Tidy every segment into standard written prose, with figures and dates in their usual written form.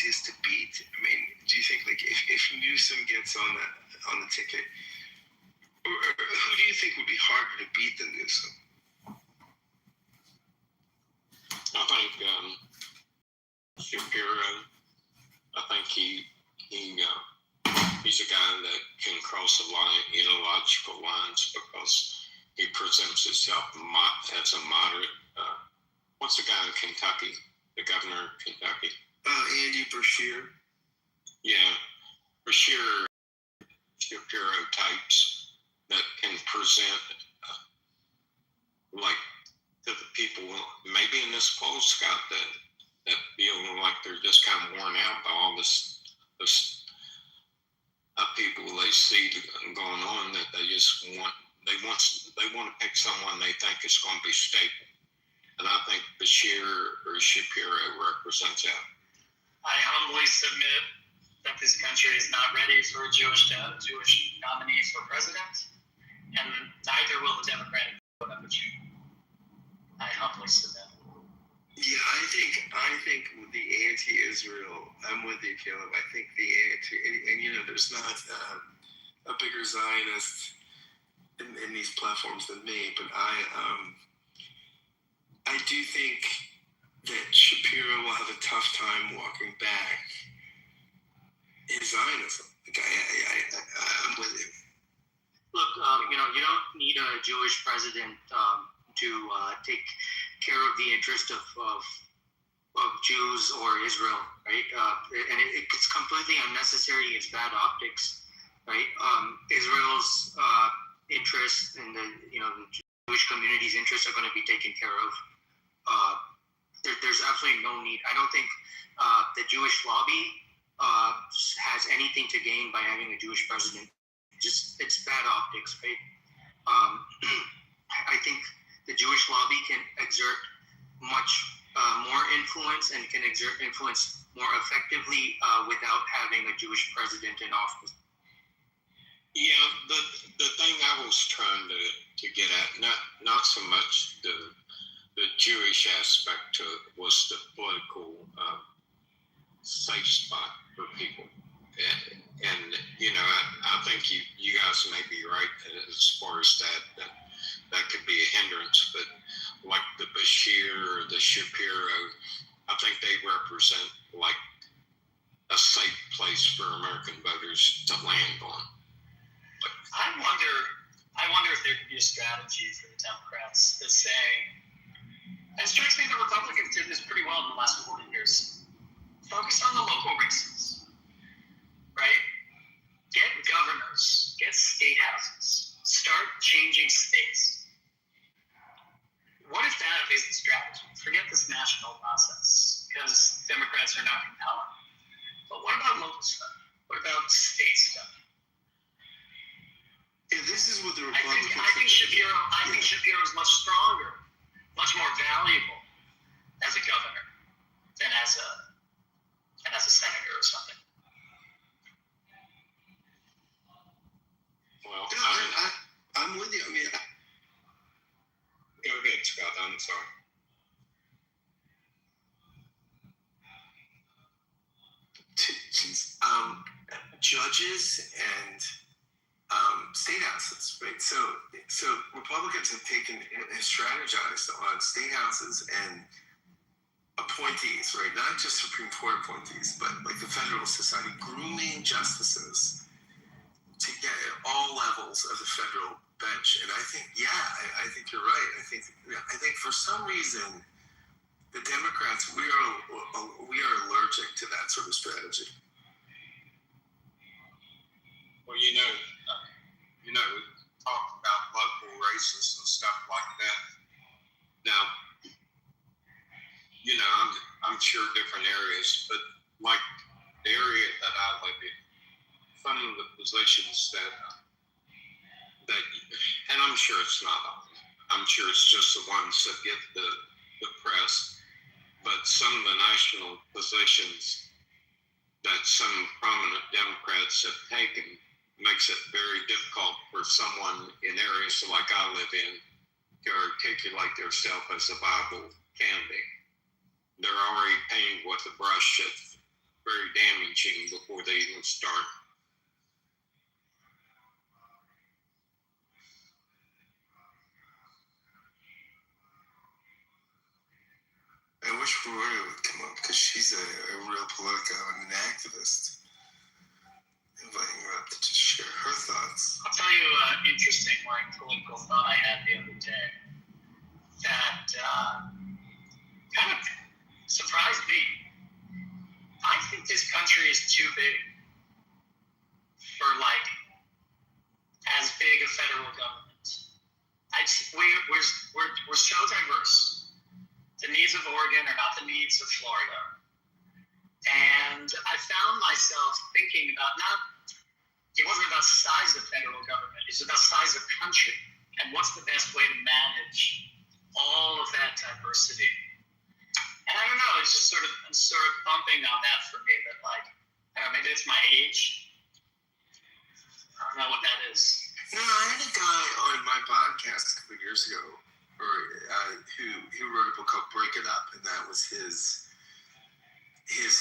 easiest to beat? I mean, do you think like if Newsom gets on the ticket, or who do you think would be harder to beat than Newsom? I think Shapiro. I think he's a guy that can cross a lot of ideological lines because he presents himself as a moderate. What's the guy in Kentucky? The governor of Kentucky? Andy Beshear. Yeah, Beshear, Shapiro types that can present like to the people, maybe in this poll, Scott, that feel like they're just kind of worn out by all this people they see going on, that they just want to pick someone they think is going to be stable. And I think Beshear or Shapiro represents that. I humbly submit that this country is not ready for a Jewish nominee for president, and neither will the Democratic Party. I humbly submit. Yeah, I think with the anti-Israel, I'm with you, Caleb. I think the and there's not a bigger Zionist in these platforms than me, but I do think that Shapiro will have a tough time walking back his Zionism. Like I'm with you. Look, you don't need a Jewish president to take care of the interest of Jews or Israel, right? And it's completely unnecessary. It's bad optics, right? Israel's interests and the Jewish community's interests are going to be taken care of. There's absolutely no need. I don't think the Jewish lobby has anything to gain by having a Jewish president. It's bad optics, right? I think the Jewish lobby can exert much more influence and can exert influence more effectively without having a Jewish president in office. Yeah, the thing I was trying to get at, not so much the Jewish aspect to it, was the political safe spot for people. And I think you guys may be right as far as that could be a hindrance, but like the Beshear or the Shapiro, I think they represent like a safe place for American voters to land on. I wonder if there could be a strategy for the Democrats that say, it strikes me the Republicans did this pretty well in the last 40 years. Focus on the local races, right? Get governors, get state houses, start changing states. What if that is the strategy? Forget this national process, because Democrats are not compelling. But what about local stuff? What about state stuff? Yeah, this is what the Republicans. I think Shapiro is much stronger, much more valuable as a governor than as a senator or something. Well, I'm with you. I mean, go ahead, Scott. I'm sorry. Judges and state houses, right? So Republicans have strategized on state houses and appointees, right? Not just Supreme Court appointees, but like the Federal Society, grooming justices to get at all levels of the federal bench. And I think, I think you're right. I think for some reason, the Democrats, we are allergic to that sort of strategy. Well, talk about local races and stuff like that. Now, I'm sure different areas, but like the area that I live in, some of the positions that, and I'm sure it's not all. I'm sure it's just the ones that get the press, but some of the national positions that some prominent Democrats have taken makes it very difficult for someone in areas like I live in to articulate themselves as a viable candidate. They're already painted with the brush very damaging before they even start. I wish Rory would come up because she's a real Politico and an activist. Inviting her up to just share her thoughts. I'll tell you an interesting, political thought I had the other day that kind of surprised me. I think this country is too big for as big a federal government. We're so diverse. The needs of Oregon are not the needs of Florida. And I found myself thinking about it wasn't about size of federal government, it's about size of country and what's the best way to manage all of that diversity. And I don't know, it's just I'm sort of bumping on that for me that maybe it's my age. I don't know what that is. No, I had a guy on my podcast a couple of years ago who wrote a book called Break It Up, and that was his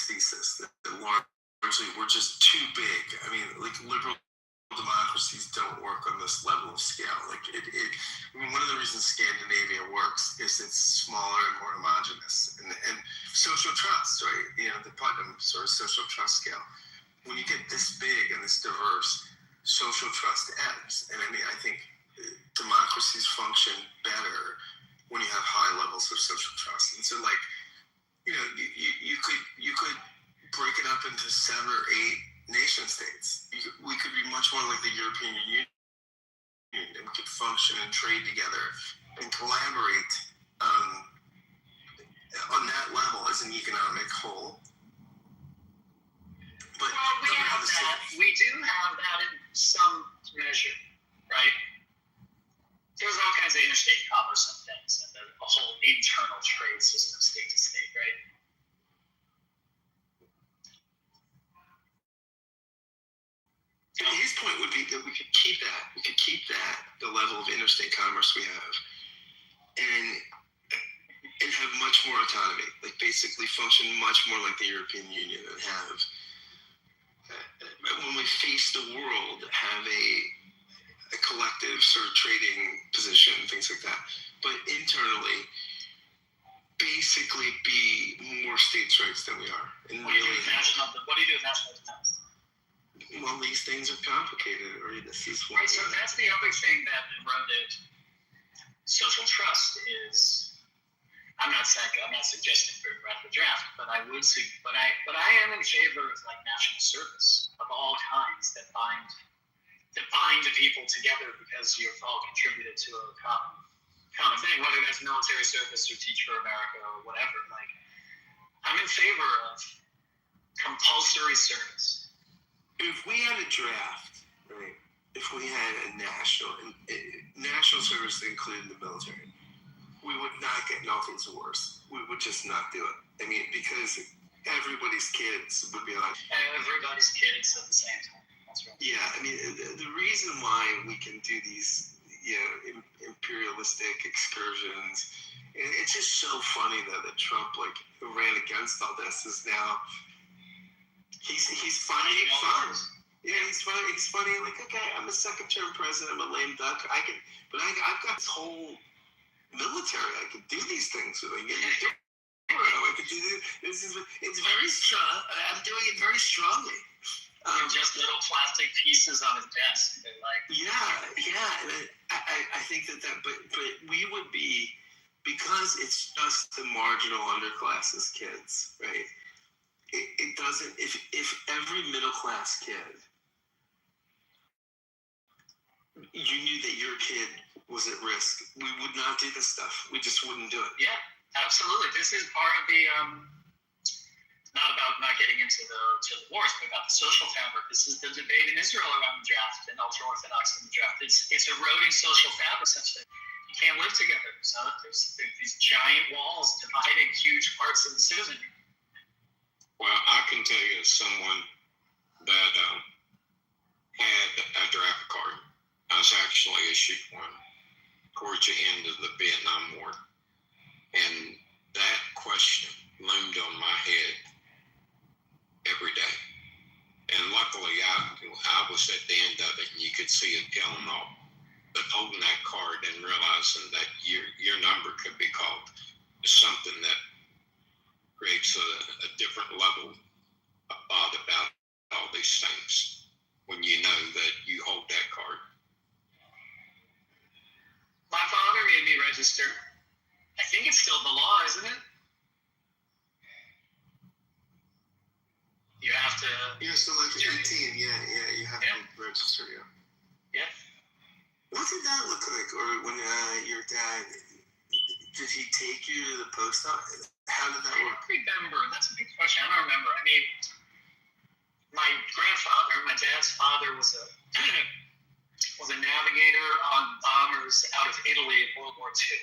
thesis that largely we're just too big. I mean, liberal democracies don't work on this level of scale. One of the reasons Scandinavia works is it's smaller and more homogenous, and social trust, right? The Putnam sort of social trust scale. When you get this big and this diverse, social trust ends. And I think democracies function better when you have high levels of social trust. And so, you could break it up into 7 or 8 nation states. We could be much more like the European Union, and we could function and trade together and collaborate on that level as an economic whole. But we have that. We do have that in some measure, right? There's all kinds of interstate commerce and things, and a whole internal trade system, state to state, right? His point would be that we could keep that. We could keep that, the level of interstate commerce we have, and have much more autonomy. Basically function much more like the European Union, and have, when we face the world, have a collective sort of trading position, things like that. But internally, basically be more states' rights than we are. And what do you do with national defense? Well, these things are complicated, or this is what. Right, so that's the other thing that eroded social trust is. I'm not suggesting bring back the draft, but I am in favor of national service of all kinds that bind the people together because you've all contributed to a common thing, whether that's military service or Teach for America or whatever. I'm in favor of compulsory service. If we had a draft, right? If we had a national service that included the military, we would not get in all kinds of wars. We would just not do it. Because everybody's kids would be like... Everybody's kids at the same time. That's right. Yeah, the reason why we can do these, imperialistic excursions, and it's just so funny that Trump, who ran against all this, is now... He's finding fun. Yeah, he's funny. Okay, I'm a second-term president. I'm a lame duck. I've got this whole military. I can do these things with. I could do this. It's very strong. I'm doing it very strongly. Just little plastic pieces on his desk. Yeah. And I think that, but we would be, because it's just the marginal underclass's kids, right? It doesn't. If every middle class kid, you knew that your kid was at risk, we would not do this stuff. We just wouldn't do it. Yeah, absolutely. This is part of the not about not getting into the wars, but about the social fabric. This is the debate in Israel around the draft and ultra-Orthodox in the draft. It's eroding social fabric such that you can't live together. So there's these giant walls dividing huge parts of the citizenry. Well, I can tell you as someone that had a draft card. I was actually issued one towards the end of the Vietnam War. And that question loomed on my head every day. And luckily, I was at the end of it, and you could see it peeling off. But holding that card and realizing that your number could be called is something that creates a different level of thought about all these things when you know that you hold that card. My father made me register. I think it's still the law, isn't it? You have to. Yeah, so like 18, yeah, you have to register, Yeah. What did that look like? Or when your dad, did he take you to the post office? How did that work? I don't remember. That's a big question. I don't remember. I mean, my grandfather, my dad's father, was a navigator on bombers out of Italy in World War II.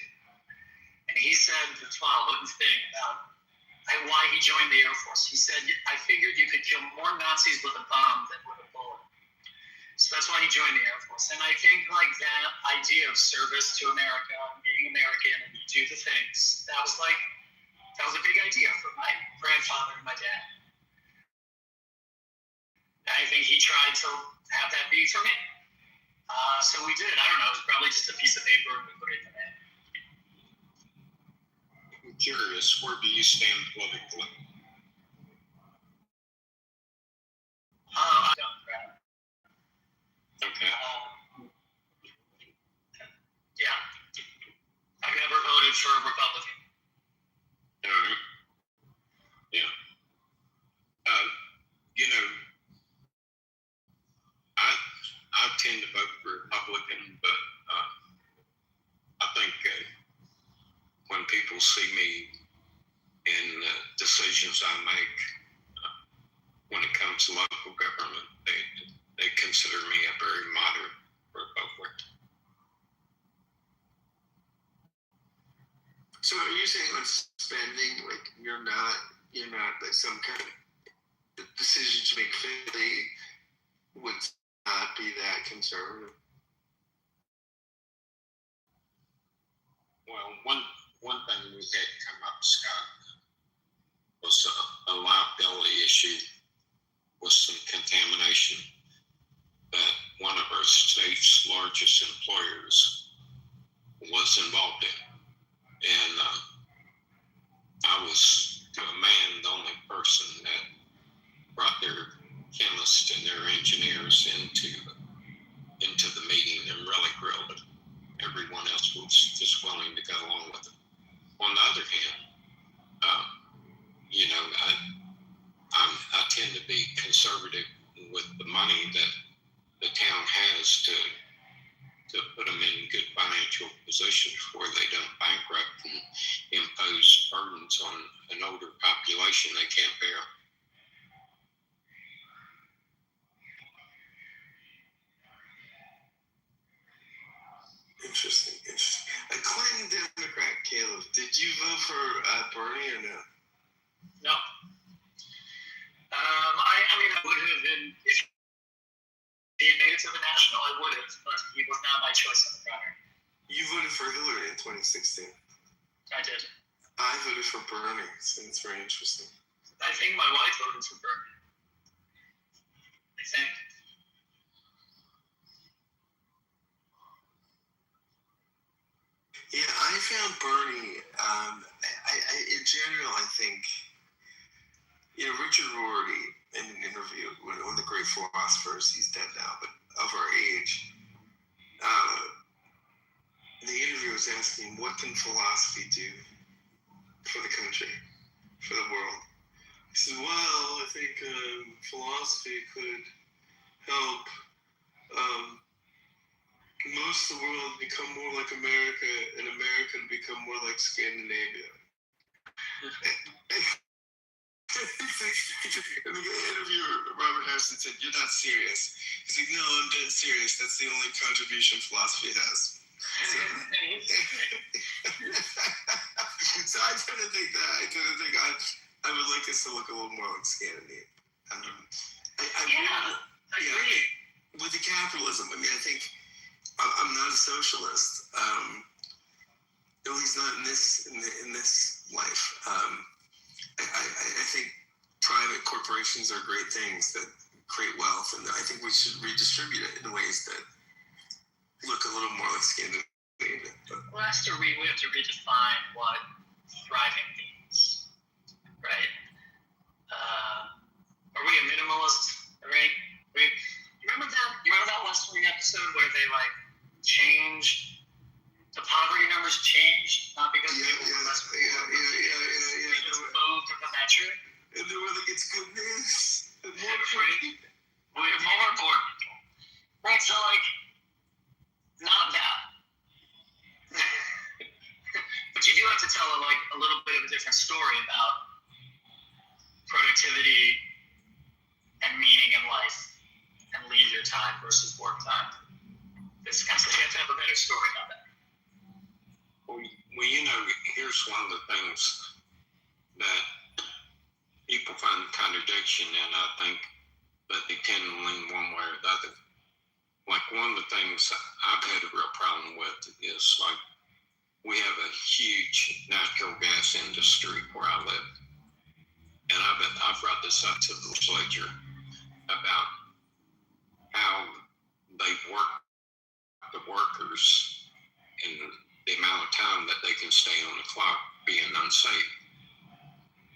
And he said the following thing about why he joined the Air Force. He said, I figured you could kill more Nazis with a bomb than with a bullet. So that's why he joined the Air Force. And I think like that idea of service to America, being American and do the things, that was a big idea for my grandfather and my dad. And I think he tried to have that be for me. So we did. I don't know. It was probably just a piece of paper and we put it in the mail. I'm curious, where do you stand politically? I'm Democrat. Okay. Yeah. I've never voted for a Republican. All right. Yeah. You know, I tend to vote for Republican, but I think when people see me in decisions I make when it comes to local government, they consider me a very moderate Republican. So are you saying on spending, like you're not like some kind of decision to make clearly would not be that conservative? Well, one thing we had come up, Scott, was a liability issue with some contamination that one of our state's largest employers was involved in. And I was, to a man, the only person that brought their chemists and their engineers into the meeting and really grilled it. Everyone else was just willing to go along with it. On the other hand, I tend to be conservative with the money that the town has to put them in good financial positions where they don't bankrupt and impose burdens on an older population they can't bear. Interesting. A Clinton Democrat, Caleb. Did you vote for Bernie or no? No. I mean, I would have been, if he had made it to the national, I would have, but he was not my choice in the primary. You voted for Hillary in 2016. I did. I voted for Bernie, so it's very interesting. I think my wife voted for Bernie. I think. Yeah, I found Bernie. In general, I think, Richard Rorty in an interview with one of the great philosophers, he's dead now, but of our age, the interview was asking, what can philosophy do for the country, for the world? He said, well, I think philosophy could help most of the world become more like America, and America become more like Scandinavia. In the interview, Robert Harrison said, you're not serious. He's like, no, I'm dead serious. That's the only contribution philosophy has. So I tend to think that. I would like us to look a little more like Scandinavia. I agree. With the capitalism, I mean, I think I'm not a socialist. At least not in this life. I think private corporations are great things that create wealth, and I think we should redistribute it in ways that look a little more like Scandinavian. Well, we have to redefine what thriving means, right? Are we a minimalist? Right? Remember that West Wing episode where they like changed the poverty numbers changed, not because people were less poor, they just moved to the metric. And they were like, it's good news. We have more poor people. Right, so like, not bad. But you do have to tell a little bit of a different story about productivity and meaning in life and leisure time versus work time. This kind of stuff, you have to have a better story about that. Well, here's one of the things that people find contradiction in, I think, that they tend to lean one way or the other. Like, one of the things I've had a real problem with is, like, we have a huge natural gas industry where I live. And I've brought this up to the legislature about how they work the workers and the amount of time that they can stay on the clock being unsafe.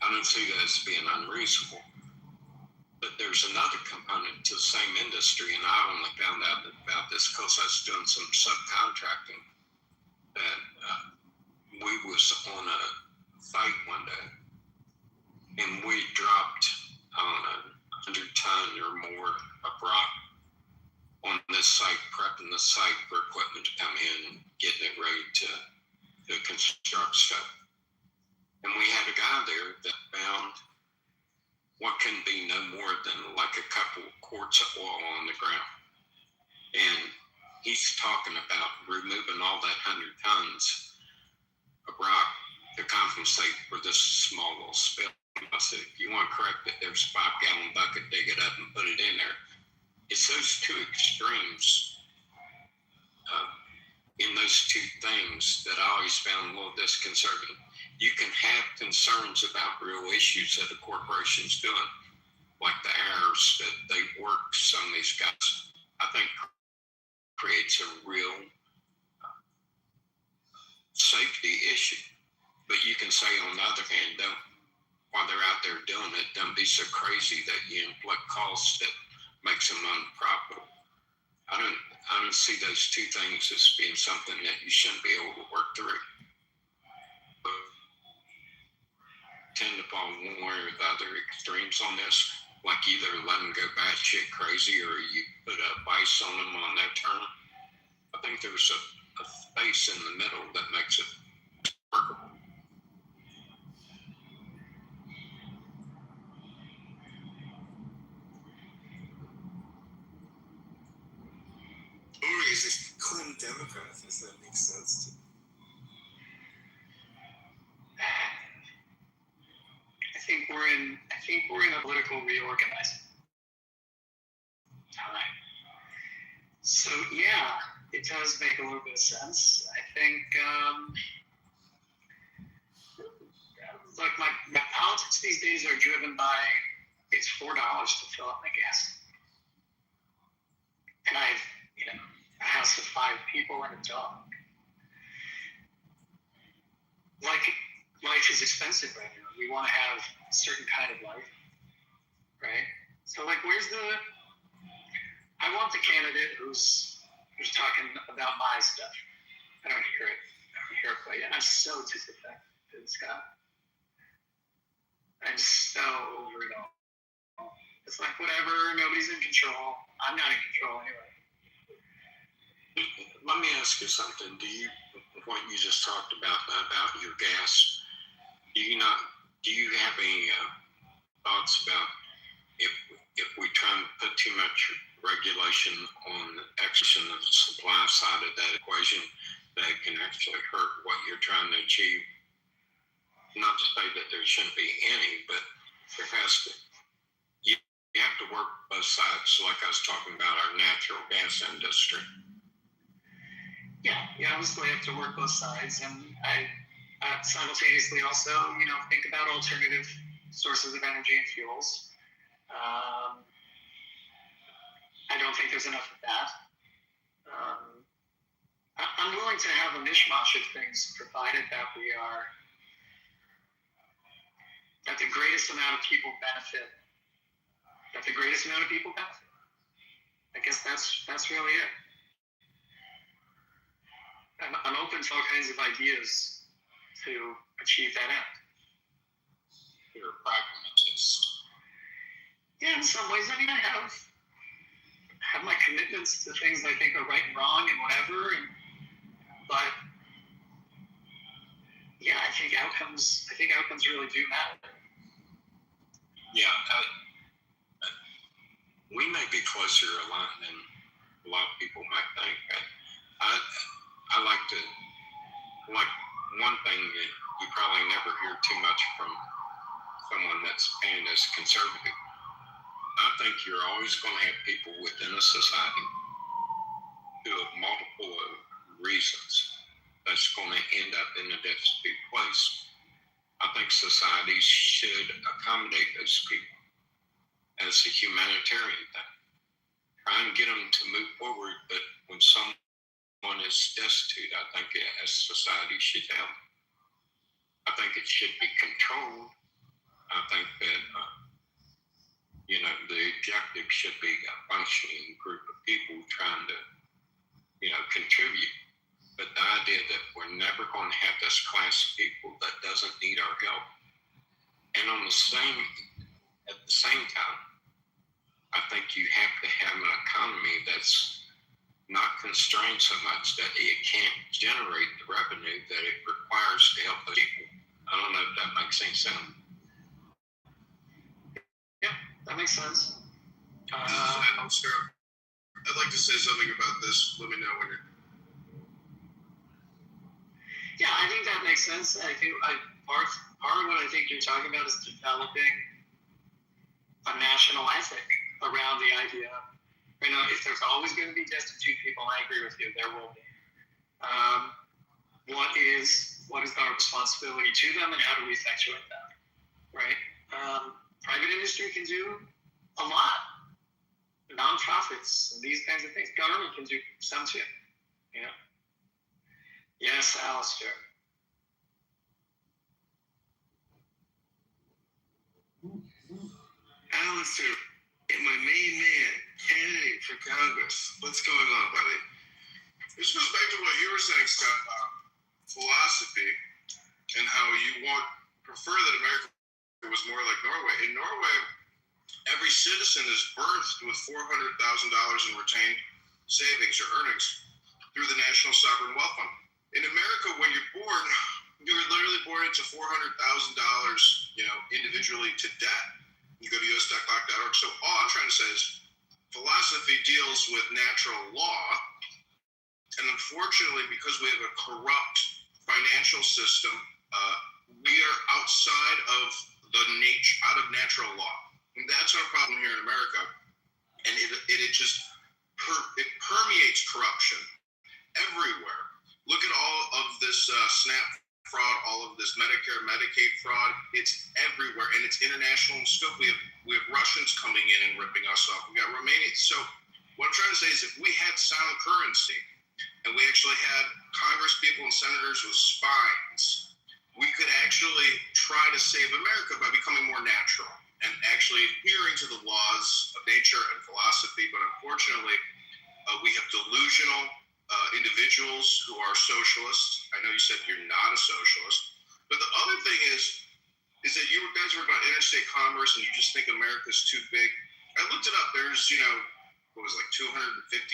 I don't see that as being unreasonable. But there's another component to the same industry, and I only found out about this because I was doing some subcontracting, that we was on a site one day, and we dropped, I don't know, 100 ton or more of rock on this site, prepping the site for equipment to come in and getting it ready to construct stuff. And we had a guy there that found what can be no more than like a couple of quarts of oil on the ground. And he's talking about removing all that 100 tons of rock to compensate for this small little spill. I said, if you want to correct it, there's a 5-gallon bucket, dig it up and put it in there. It's those two extremes in those two things that I always found a little disconcerting. You can have concerns about real issues that a corporation's doing, like the hours that they work. Some of these guys, I think, creates a real safety issue. But you can say, on the other hand, while they're out there doing it, don't be so crazy that you inflict costs that makes them unprofitable. I don't see those two things as being something that you shouldn't be able to work through. But tend to fall one way or the other extremes on this, like either let them go batshit crazy or you put a vice on them on that term. I think there's a space in the middle that makes it workable. Or is it Clinton Democrats? Does that make sense to I think we're in a political reorganizing time. So yeah, it does make a little bit of sense. I think like my politics these days are driven by it's $4 to fill up my gas. And I have, a house of 5 people and a dog. Like, life is expensive right now. We want to have a certain kind of life, right? So, like, I want the candidate who's talking about my stuff. I don't hear it quite yet. I'm so disaffected to this guy. I'm so over it all. It's like, whatever, nobody's in control. I'm not in control anyway. Let me ask you something. What you just talked about your gas, do you have any thoughts about if we try and put too much regulation on the supply side of that equation, that it can actually hurt what you're trying to achieve? Not to say that there shouldn't be any, but there has to. You have to work both sides, like I was talking about our natural gas industry. Yeah, obviously I have to work both sides, and I simultaneously also, think about alternative sources of energy and fuels. I don't think there's enough of that. I'm willing to have a mishmash of things, provided that that the greatest amount of people benefit. I guess that's really it. I'm open to all kinds of ideas to achieve that end. You're a pragmatist. Yeah, in some ways. I mean, I have my commitments to things I think are right and wrong and whatever, but yeah, I think outcomes really do matter. Yeah, we may be closer aligned than a lot of people might think. I like one thing that you probably never hear too much from someone that's painted as conservative. I think you're always going to have people within a society who have multiple reasons that's going to end up in a destitute place. I think societies should accommodate those people as a humanitarian thing. Try and get them to move forward, but when someone is destitute, I think as society should help. I think it should be controlled. I think that the objective should be a functioning group of people trying to contribute. But the idea that we're never going to have this class of people that doesn't need our help, and at the same time, I think you have to have an economy that's not constrained so much that it can't generate the revenue that it requires to help the people. I don't know if that makes any sense. Yeah, that makes sense. I'd like to say something about this. Let me know when you're. Yeah, I think that makes sense. I think part of what I think you're talking about is developing a national ethic around the idea. If there's always going to be destitute people, I agree with you, there will be. What is our responsibility to them, and how do we effectuate that? Right? Private industry can do a lot. Nonprofits and these kinds of things. Government can do some too. Yes, Alistair. Alistair, my main man, candidate for Congress. What's going on, buddy? This goes back to what you were saying, Scott, about philosophy and how you prefer that America was more like Norway. In Norway, every citizen is birthed with $400,000 in retained savings or earnings through the National Sovereign Wealth Fund. In America, when you're born, you're literally born into $400,000, individually to debt. You go to us.clock.org. So all I'm trying to say is philosophy deals with natural law. And unfortunately, because we have a corrupt financial system, we are outside of out of natural law. And that's our problem here in America. And it just permeates corruption everywhere. Look at all of this SNAP fraud, all of this Medicare, Medicaid fraud. It's everywhere, and it's international in scope. We have Russians coming in and ripping us off. We got Romania. So what I'm trying to say is, if we had sound currency, and we actually had Congress people and senators with spines, we could actually try to save America by becoming more natural and actually adhering to the laws of nature and philosophy. But unfortunately, we have delusional individuals who are socialists. I know you said you're not a socialist, but the other thing is that you guys were about interstate commerce and you just think America's too big. I looked it up. There's 250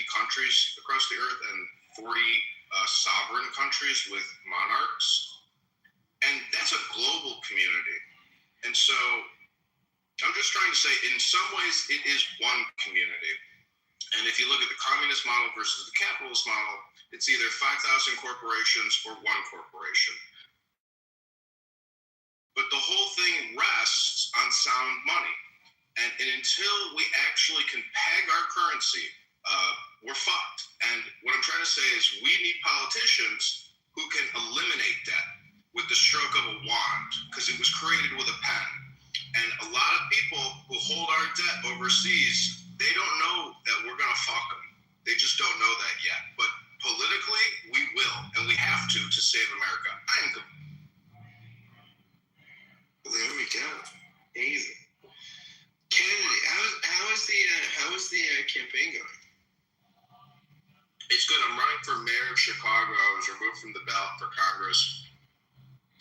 countries across the earth and 40 sovereign countries with monarchs, and that's a global community. And so I'm just trying to say, in some ways, it is one community. And if you look at the communist model versus the capitalist model, it's either 5,000 corporations or one corporation. But the whole thing rests on sound money. And until we actually can peg our currency, we're fucked. And what I'm trying to say is we need politicians who can eliminate debt with the stroke of a wand, because it was created with a pen. And a lot of people who hold our debt overseas, they don't know that we're going to fuck them. They just don't know that yet. But politically, we will, and we have to save America. There we go. Easy. Kennedy, how is the campaign going? It's good. I'm running for mayor of Chicago. I was removed from the ballot for Congress.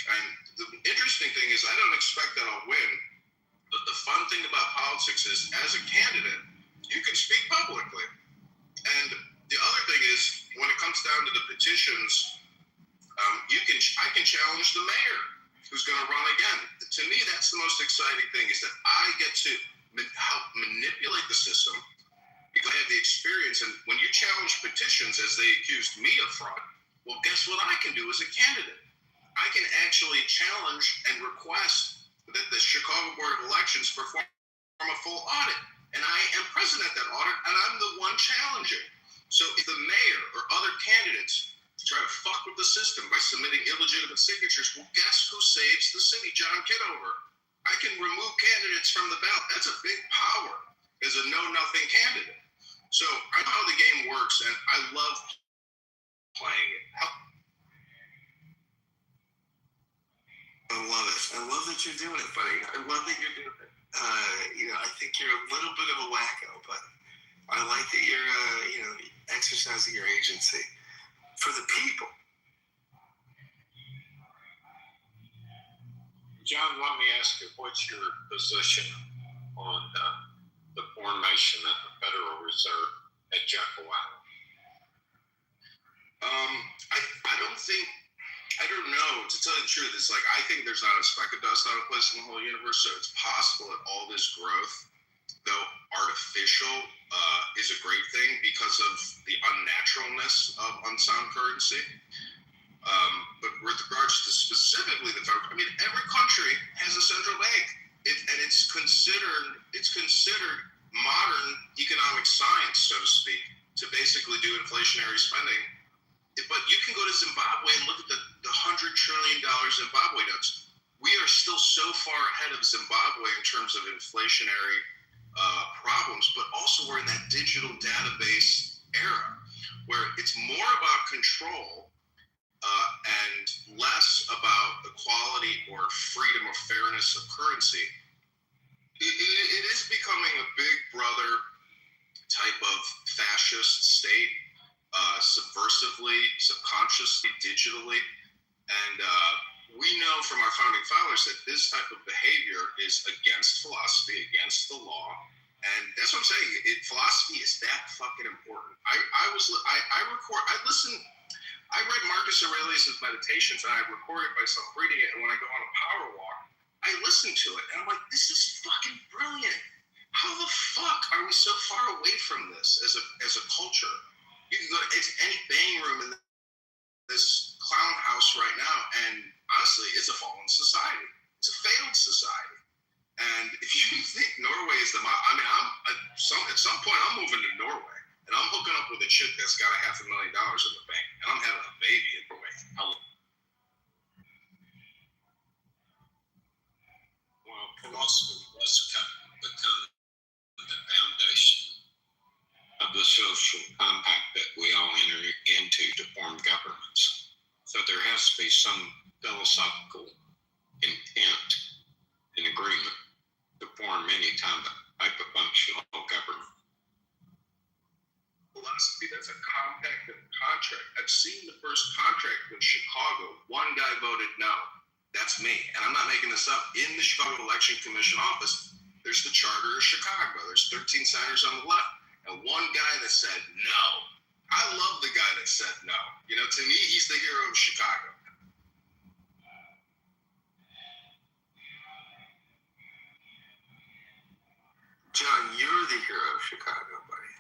And the interesting thing is I don't expect that I'll win. But the fun thing about politics is, as a candidate, you can speak publicly. And the other thing is, when it comes down to the petitions, I can challenge the mayor who's going to run again. To me, that's the most exciting thing, is that I get to help manipulate the system because I have the experience. And when you challenge petitions, as they accused me of fraud, well, guess what I can do as a candidate? I can actually challenge and request that the Chicago Board of Elections perform a full audit. And I am present at that audit, and I'm the one challenging. So if the mayor or other candidates try to fuck with the system by submitting illegitimate signatures, well, guess who saves the city? John Kitover. I can remove candidates from the ballot. That's a big power as a know-nothing candidate. So I know how the game works, and I love playing it. I love it. I love that you're doing it, buddy. I love that you're doing it. I think you're a little bit of a wacko, but I like that you're, exercising your agency for the people. John, let me ask you, what's your position on the formation of the Federal Reserve at Jekyll Island? I don't know. To tell you the truth, it's like I think there's not a speck of dust out of place in the whole universe. So it's possible that all this growth, though artificial, is a great thing because of the unnaturalness of unsound currency. But with regards to specifically the federal, every country has a central bank, and it's considered modern economic science, so to speak, to basically do inflationary spending. But you can go to Zimbabwe and look at the $100 trillion Zimbabwe notes. We are still so far ahead of Zimbabwe in terms of inflationary problems, but also we're in that digital database era where it's more about control and less about the quality or freedom or fairness of currency. It is becoming a big brother type of fascist state. Subversively, subconsciously, digitally. And we know from our founding fathers that this type of behavior is against philosophy, against the law. And that's what I'm saying. Philosophy is that fucking important. I read Marcus Aurelius' Meditations, and I recorded myself reading it. And when I go on a power walk, I listen to it. And I'm like, this is fucking brilliant. How the fuck are we so far away from this as a culture? You can go to any bang room in this clown house right now, and honestly, it's a fallen society. It's a failed society. And if you think Norway is at some point, I'm moving to Norway, and I'm hooking up with a chick that's got $500,000 in the bank, and I'm having a baby in Norway. Well, philosophy must become the foundation of the social compact that we all enter into to form governments. So there has to be some philosophical intent and agreement to form any type of functional government. Philosophy, that's a compact and contract. I've seen the first contract with Chicago. One guy voted no. That's me. And I'm not making this up. In the Chicago Election Commission office, there's the Charter of Chicago. There's 13 senators on the left. And one guy that said no. I love the guy that said no. To me, he's the hero of Chicago. John, you're the hero of Chicago, buddy.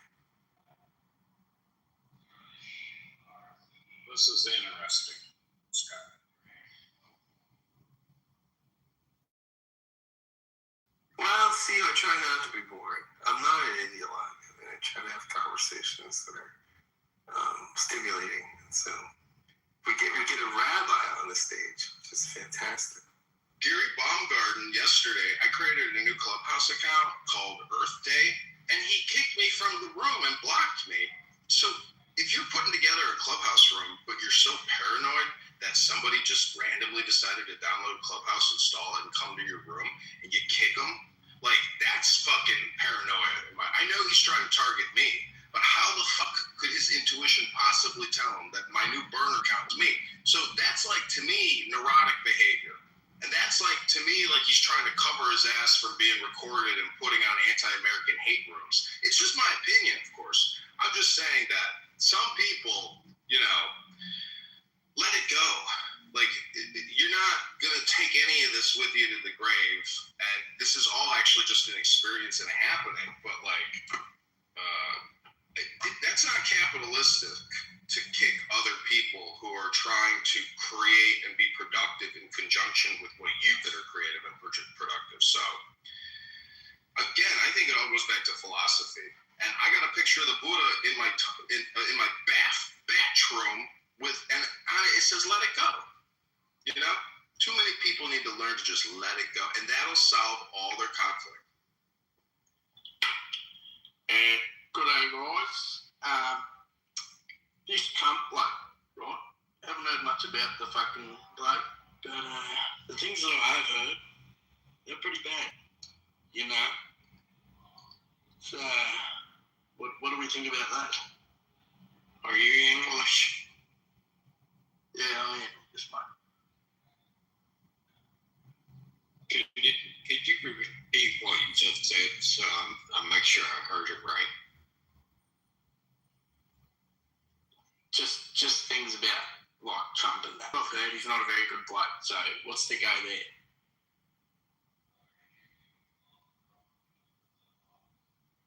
This is interesting, Scott. Well, see, I try not to be boring. I'm not an ideologue. I try to have conversations that are stimulating. So we get a rabbi on the stage, which is fantastic. Gary Baumgarten, yesterday, I created Clubhouse account called Earth Day, and he kicked me from the room and blocked me. So if you're putting together a Clubhouse room, but you're so paranoid that somebody just randomly decided to download Clubhouse, install it, and come to your room, and you kick them, like, that's fucking paranoia. I know he's trying to target me, but how the fuck could his intuition possibly tell him that my new burner account is me? So that's, like, to me, neurotic behavior. And that's, like, to me, like he's trying to cover his ass from being recorded and putting on anti-American hate rooms. It's just my opinion, of course. I'm just saying that some people, let it go. Like, you're not going to take any of this with you to the grave. And this is all actually just an experience and a happening. But, like, that's not capitalistic to kick other people who are trying to create and be productive in conjunction with what you that are creative and productive. So, again, I think it all goes back to philosophy. And I got a picture of the Buddha in my bathroom and on it says, let it go. Too many people need to learn to just let it go, and that'll solve all their conflict. Good day, guys. This cunt, right? Haven't heard much about the fucking bloke, but the things that I've heard, they're pretty bad, So, what do we think about that? Are you English? Yeah, I am. Yes, mate. Could you repeat what you just said so I make sure I heard it right? Just things about, like, Trump and that. I've heard he's not a very good bloke, so what's the go there?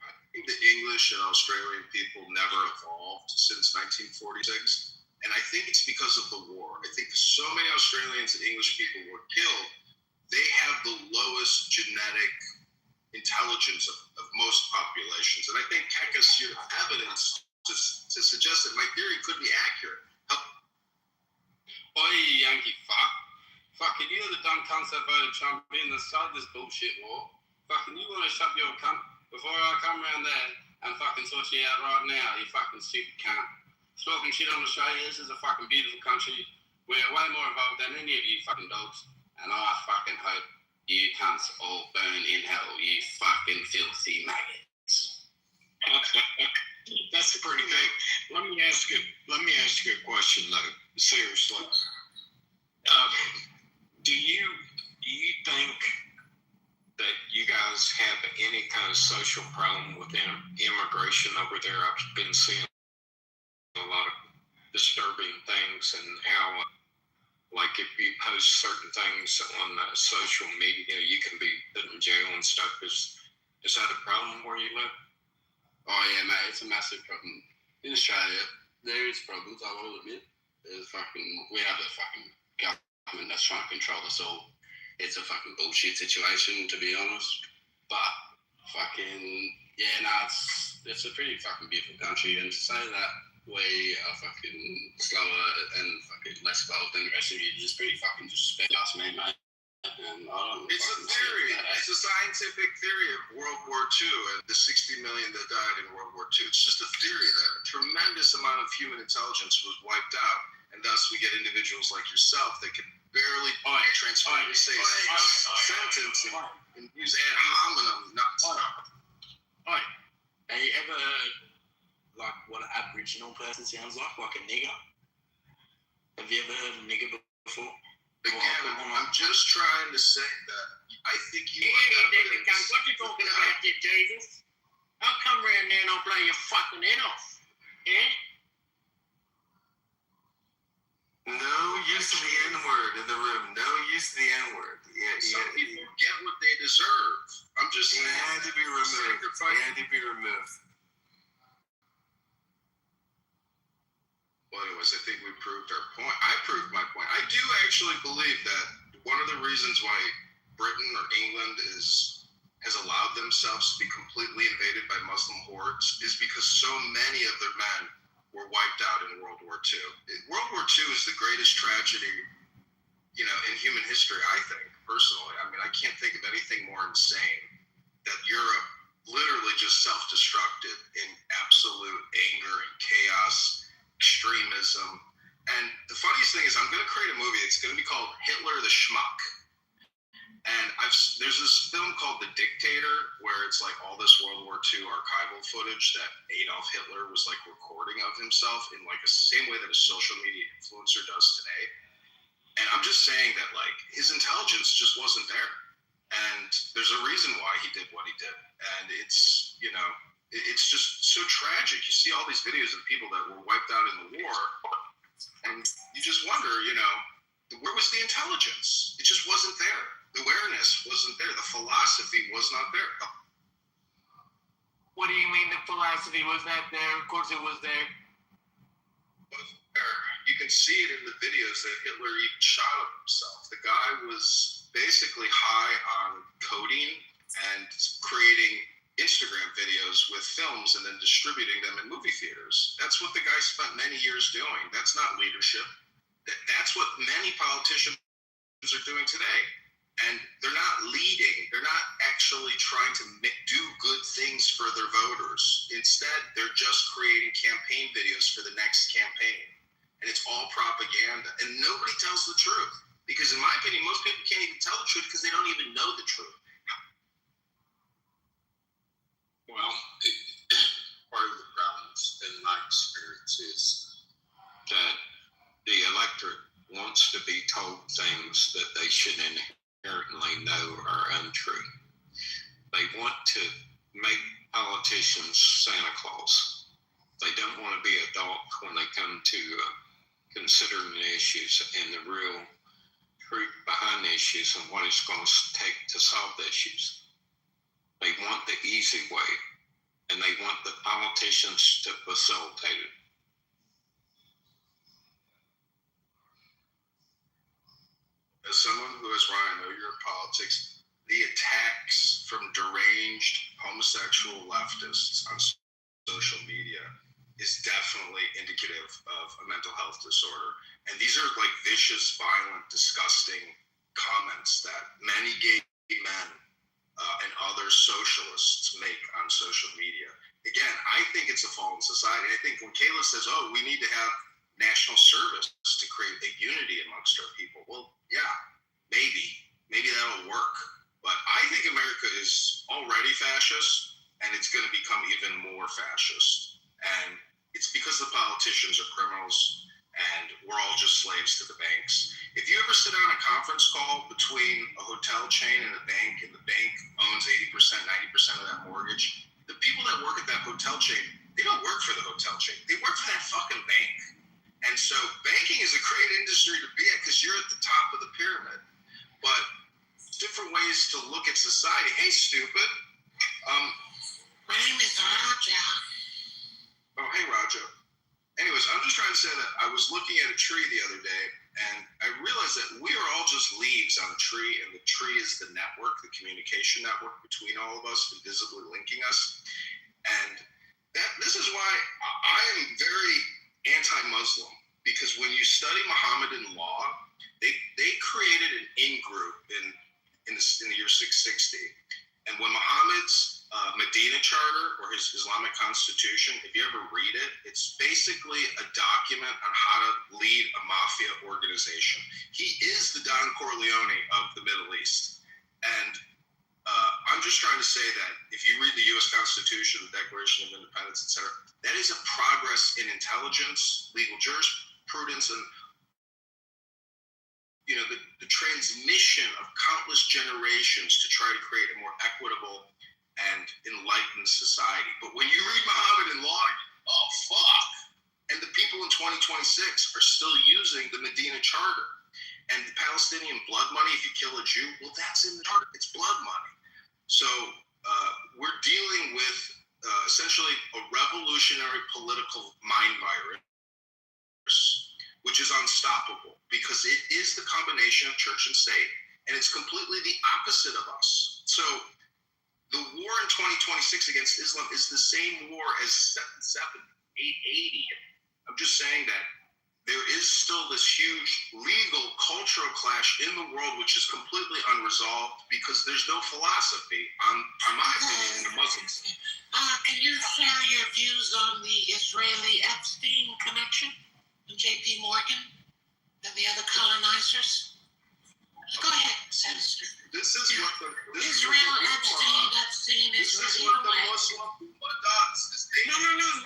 I think the English and Australian people never evolved since 1946. And I think it's because of the war. I think so many Australians and English people were killed. They have the lowest genetic intelligence of most populations. And I think Keka's evidence to suggest that my theory could be accurate. Oi, Yankee fuck. Fucking, you the dumb cunts that voted Trump in the start of this bullshit war. Fucking, you want to shut your cunt before I come around there and fucking sort you out right now, you fucking stupid cunt. Talking shit on Australia, this is a fucking beautiful country. We're way more involved than any of you fucking dogs. And I fucking hope you cunts all burn in hell, you fucking filthy maggots. That's pretty good. Let me ask you a question though. Seriously, do you think that you guys have any kind of social problem with immigration over there? I've been seeing a lot of disturbing things, and how, like, if you post certain things on social media, you can be put in jail and stuff. Is that a problem where you live? Oh yeah, mate, it's a massive problem. In Australia, there is problems, I will admit. We have a fucking government that's trying to control us all. It's a fucking bullshit situation, to be honest. But it's a pretty fucking beautiful country, and to say that we are fucking slower and fucking less evolved than the rest of you is pretty fucking disrespect us, man, mate. And I don't It's a theory. It's a scientific theory of World War II and the 60 million that died in World War II. It's just a theory that a tremendous amount of human intelligence was wiped out, and thus we get individuals like yourself that can barely transform a sentence and use ad hominem nuts. Have you ever heard, like, what an Aboriginal person sounds like a nigger? Have you ever heard a nigger before? Again, I'm just trying to say that I think you. What you talking about, you Jesus? I'll come around there and I'll blow your fucking head off. Yeah? No use of the N-word in the room. No use of the N-word. Some people get what they deserve. I'm just saying. It had to be removed. It had to be removed. Well, anyways, I think we proved our point. I proved my point. I do actually believe that one of the reasons why Britain or England has allowed themselves to be completely invaded by Muslim hordes is because so many of their men were wiped out in World War II. World War II is the greatest tragedy, in human history, I think, personally. I mean, I can't think of anything more insane that Europe literally just self-destructed in absolute anger and chaos, extremism. And the funniest thing is I'm going to create a movie. It's going to be called Hitler the Schmuck. And there's this film called The Dictator where it's like all this World War II archival footage that Adolf Hitler was like recording of himself in like the same way that a social media influencer does today. And I'm just saying that like his intelligence just wasn't there. And there's a reason why he did what he did. And it's, you know, it's just so tragic. You see all these videos of people that were wiped out in the war, and you just wonder, you know, where was the intelligence? It just wasn't there. The awareness wasn't there. The philosophy was not there. What do you mean the philosophy was not there? Of course it was there. You can see it in the videos that Hitler even shot of himself. The guy was basically high on codeine and creating Instagram videos with films and then distributing them in movie theaters. That's what the guy spent many years doing. That's not leadership. That's what many politicians are doing today. And they're not leading. They're not actually trying to do good things for their voters. Instead, they're just creating campaign videos for the next campaign. And it's all propaganda. And nobody tells the truth. Because in my opinion, most people can't even tell the truth because they don't even know the truth. Well, part of the problems in my experience is that the electorate wants to be told things that they should inherently know are untrue. They want to make politicians Santa Claus. They don't want to be adult when they come to considering the issues and the real truth behind the issues and what it's going to take to solve the issues. They want the easy way, and they want the politicians to facilitate it. As someone who is, Ryan, I know you're in politics, the attacks from deranged homosexual leftists on social media is definitely indicative of a mental health disorder. And these are like vicious, violent, disgusting comments that many gay men and other socialists make on social media. Again, I think it's a fallen society. I think when Kayla says, oh, we need to have national service to create a unity amongst our people. Well, yeah, maybe that'll work. But I think America is already fascist, and it's going to become even more fascist. And it's because the politicians are criminals, and we're all just slaves to the banks. If you ever sit on a conference call between a hotel chain and the bank owns 80%, 90% of that mortgage, the people that work at that hotel chain, they don't work for the hotel chain. They work for that fucking bank. And so banking is a great industry to be at because you're at the top of the pyramid. But different ways to look at society. Hey, stupid. My name is Raja. Oh, hey, Raja. Anyways, I'm just trying to say that I was looking at a tree the other day, and I realized that we are all just leaves on a tree, and the tree is the network, the communication network between all of us, invisibly linking us. And this is why I am very anti-Muslim, because when you study Mohammedan law, they created an in-group in the year 660. And when Muhammad's Medina Charter or his Islamic Constitution, if you ever read it, it's basically a document on how to lead a mafia organization. He is the Don Corleone of the Middle East. And I'm just trying to say that if you read the U.S. Constitution, the Declaration of Independence, etc., that is a progress in intelligence, legal jurisprudence, and the transmission of countless generations to try to create a more equitable and enlightened society. But when you read Mohammedan law, oh fuck! And the people in 2026 are still using the Medina Charter. And the Palestinian blood money, if you kill a Jew, well, that's in the charter. It's blood money. So we're dealing with essentially a revolutionary political mind virus, which is unstoppable because it is the combination of church and state. And it's completely the opposite of us. So the war in 2026 against Islam is the same war as 880. I'm just saying that there is still this huge legal cultural clash in the world, which is completely unresolved because there's no philosophy, on my opinion, in the Muslims. Can you share your views on the Israeli Epstein connection and J.P. Morgan and the other colonizers? Go ahead, Senator. This is what the Israel Epstein this is is what the Muslim Ummah does. No.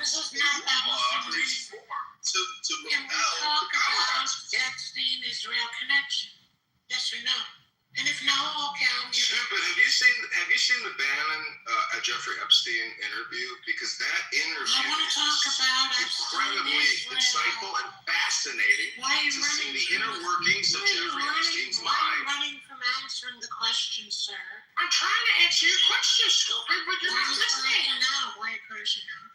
This is not about Muslim. To Can we talk about Epstein Israel connection? Yes or no? And if no, okay, I'll mute Sure, up. but have you seen the Bannon Jeffrey Epstein interview? Because that interview I want to talk about Epstein incredibly Israel. insightful and fascinating Why are you to see running the from inner workings of Jeffrey Epstein's Why are you mind. running from answering the question, sir? I'm trying to answer your question, stupid, but you're not listening. Why are you cursing now?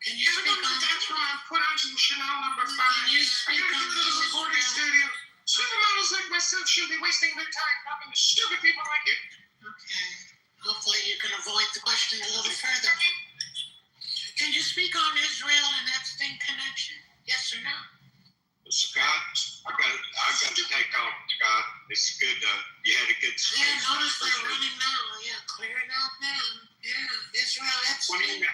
Can you You're speak going to on that's why I put on some Chanel number 5. Can you I speak gotta on go to the recording studio. Supermodels like myself should be wasting their time talking to stupid people like you. Okay. Hopefully you can avoid the question a little further. Can you speak on Israel and Epstein connection? Yes or no? Scott, I got to take off, Scott. It's good. You had a good speech. Yeah, notice they're running now. Yeah, clearing out now. Yeah, Israel What do you Epstein. mean?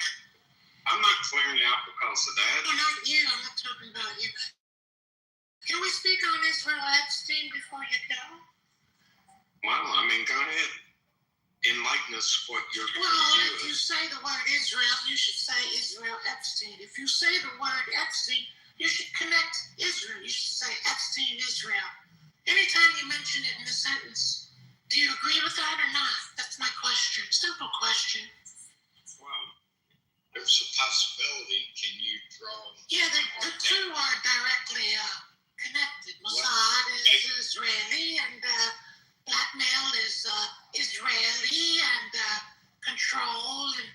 I'm not clearing out because of that. No, not you. I'm not talking about you. Can we speak on Israel Epstein before you go? Well, I mean, go ahead. Enlighten us what your Well, if view you is. say the word Israel, you should say Israel Epstein. If you say the word Epstein, you should connect Israel. You should say Epstein Israel. Anytime you mention it in a sentence, do you agree with that or not? That's my question. Simple question. Well, there's a possibility. Can you draw? Yeah, the two are directly connected. Mossad is Israeli, and blackmail is Israeli, and control and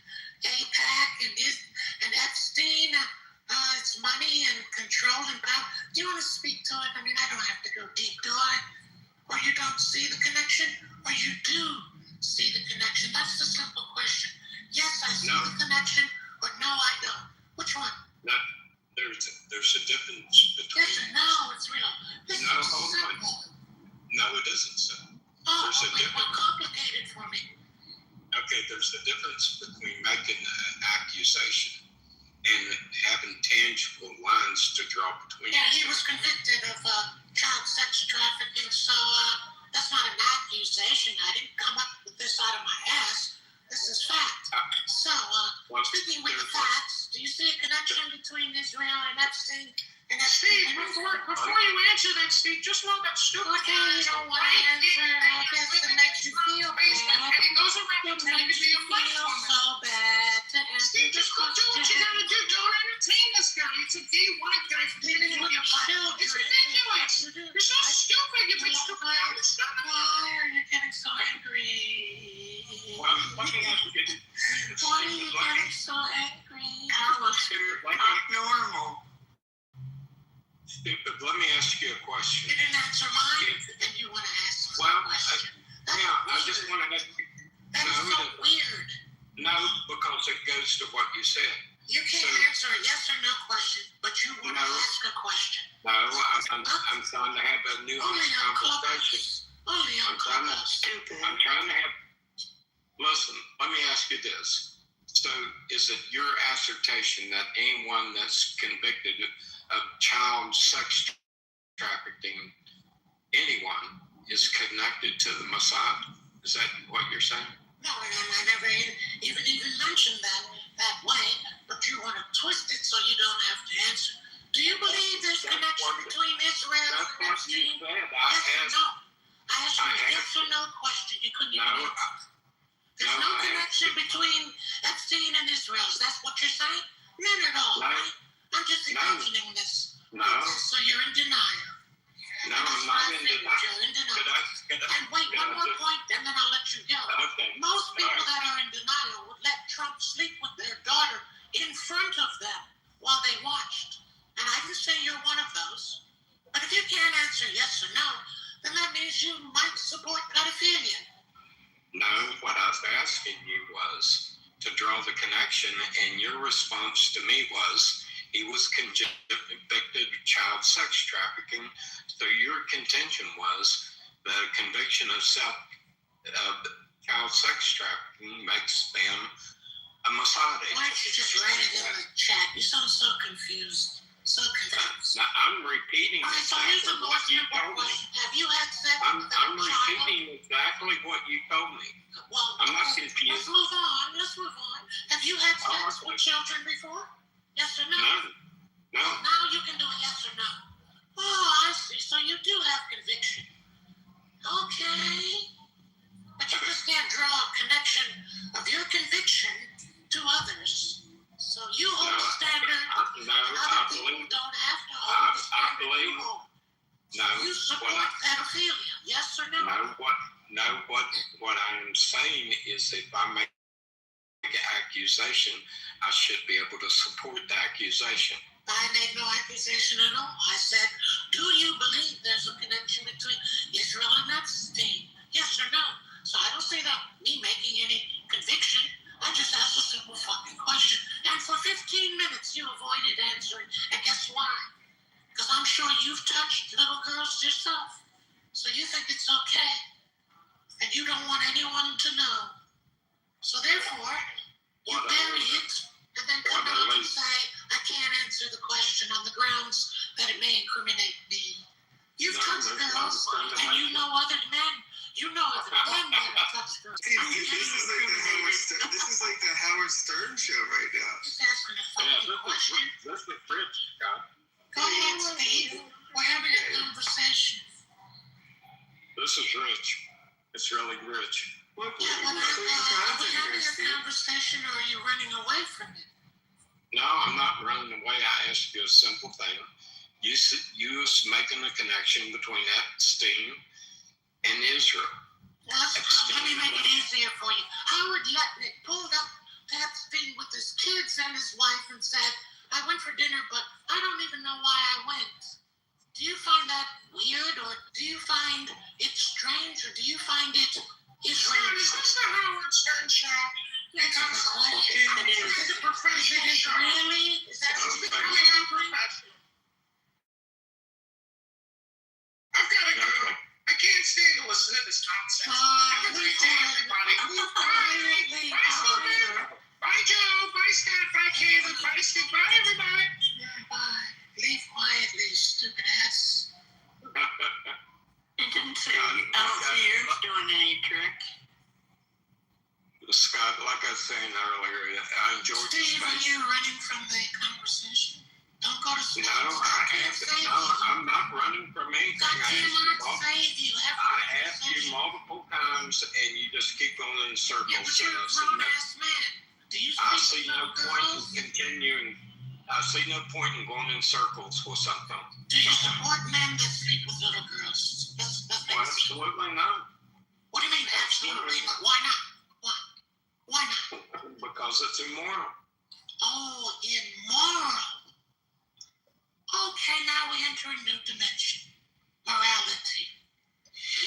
AIPAC and Epstein. It's money and control and power. Do you want to speak to it? I mean, I don't have to go deep, do I? Or you don't see the connection, or you do see the connection? That's the simple question. Yes, I see No. the connection, or no, I don't. Which one? There's a difference between. Yes or no, it's real. This No, is hold on. simple. No, it isn't so. Oh, There's a make it more difference. complicated for me. Okay, there's a difference between making an accusation and having tangible lines to draw between. Yeah, he was convicted of child sex trafficking, so that's not an accusation. I didn't come up with this out of my ass. This is fact. So, Well, speaking with the there's- facts, do you see a connection between Israel and Epstein? And Steve, before you answer that, Steve, just know that stupid Okay, you don't want to answer. I guess it makes you feel bad. And he goes around It trying to makes be you a black feel woman. so bad to answer Steve, the just go do what you question. gotta do. Don't entertain this guy. It's a gay white guy pretending to be a black woman. It's ridiculous. You're so stupid. You've been stupid. Why are you getting so angry? Well, let me ask you. Why are you getting so angry? You're not normal. Stupid. Let me ask you a question. You didn't answer mine, and you want to ask me Well, a question. That's Yeah, I weird. just want to ask you. That is so weird. No, because it goes to what you said. You can't So- answer a yes or no question, but you want to No. ask a question. No, I'm trying to have a Only nuanced on conversation. Clubhouse. Only on I'm trying to- Clubhouse. Stupid. I'm trying to have. Listen, let me ask you this. So, is it your assertion that anyone that's convicted of child sex trafficking, anyone, is connected to the Mossad? Is that what you're saying? No, I never even mentioned that way, but you want to twist it so you don't have to answer. Do you believe there's a connection between Israel That's and what you Epstein? said. Yes or no? I asked you I a have- yes or no question. You couldn't even No, answer. There's no, no I have- connection between Epstein and Israel. Is that what you're saying? None at all, No. right? I'm just No. imagining this. no, So you're in denial. no, I'm not in You're denial. in denial. Could I And wait, could one I more just- point, and then I'll let you go. Okay. Most people All right. that are in denial would let Trump sleep with their daughter in front of them while they watched. And I didn't say you're one of those. But if you can't answer yes or no, then that means you might support pedophilia. No, what I was asking you was to draw the connection, and your response to me was, He was convicted of child sex trafficking. So your contention was that a conviction of child sex trafficking makes them a Mossad agent. Why don't you just write it in the chat? You sound so confused. So confused. Now, I'm repeating All right, so here's exactly a what more you simple told me. question. Have you had sex I'm with a child? repeating exactly what you told me. Well, I'm not okay, confused. Let's move on. Have you had sex with children before? Yes or no? No. Well, now you can do a yes or no. Oh, I see. So you do have conviction. Okay. But you just can't draw a connection of your conviction to others. So you hold the standard, and other people don't have to hold the standard you hold. You support pedophilia, yes or no? What I am saying is if I make an accusation, I should be able to support the accusation. I made no accusation at all. I said, do you believe there's a connection between Israel and Epstein? Yes or no? So I don't see that me making any conviction. I just asked a simple fucking question. And for 15 minutes you avoided answering. And guess why? Because I'm sure you've touched little girls yourself. So you think it's okay. And you don't want anyone to know. So therefore, you bury it and then come out and say, I can't answer the question on the grounds that it may incriminate me. You've touched girls, and you know other men. You know other men that have touched girls. Steve, this is like the Howard Stern show right now. Just asking a fucking question. This is rich, Scott. Go ahead, Steve. We're having a conversation. This is rich. It's really rich. What? Yeah, but are we having a conversation or are you running away from it? No, I'm not running away. I asked you a simple thing. You was making a connection between Epstein and Israel. Let me make it easier for you. Howard Letnick pulled up Epstein with his kids and his wife and said, I went for dinner, but I don't even know why I went. Do you find that weird, or do you find it strange, or do you find it Israeli? Is this the Howard Stern show? That's a question. Is it a professional show? Really? Is that what you're Professional. I've got to go. I can't stand to listen to this nonsense. Have a great day, everybody. Bye, Joe. Bye, Scott. Bye, Caleb. Bye, Steve. Bye, everybody. Bye. Leave quietly, stupid ass. It didn't say, I don't see yours doing any trick. Scott, like I was saying earlier, I enjoyed your Steve, are space. you running from the conversation? Don't go to sleep. No, I'm not running from anything. God cannot save you. I asked you multiple times, and you just keep going in circles. Yeah, but you're a grown-ass man. Do you I speak see to no little point in girls? continuing. I see no point in going in circles for something. Do you support men that sleep with little girls? Let's Well, make it simple. absolutely not. What do you mean, absolutely not? Why not? Why not? Because it's immoral. Oh, immoral. Okay, now we enter a new dimension. Morality.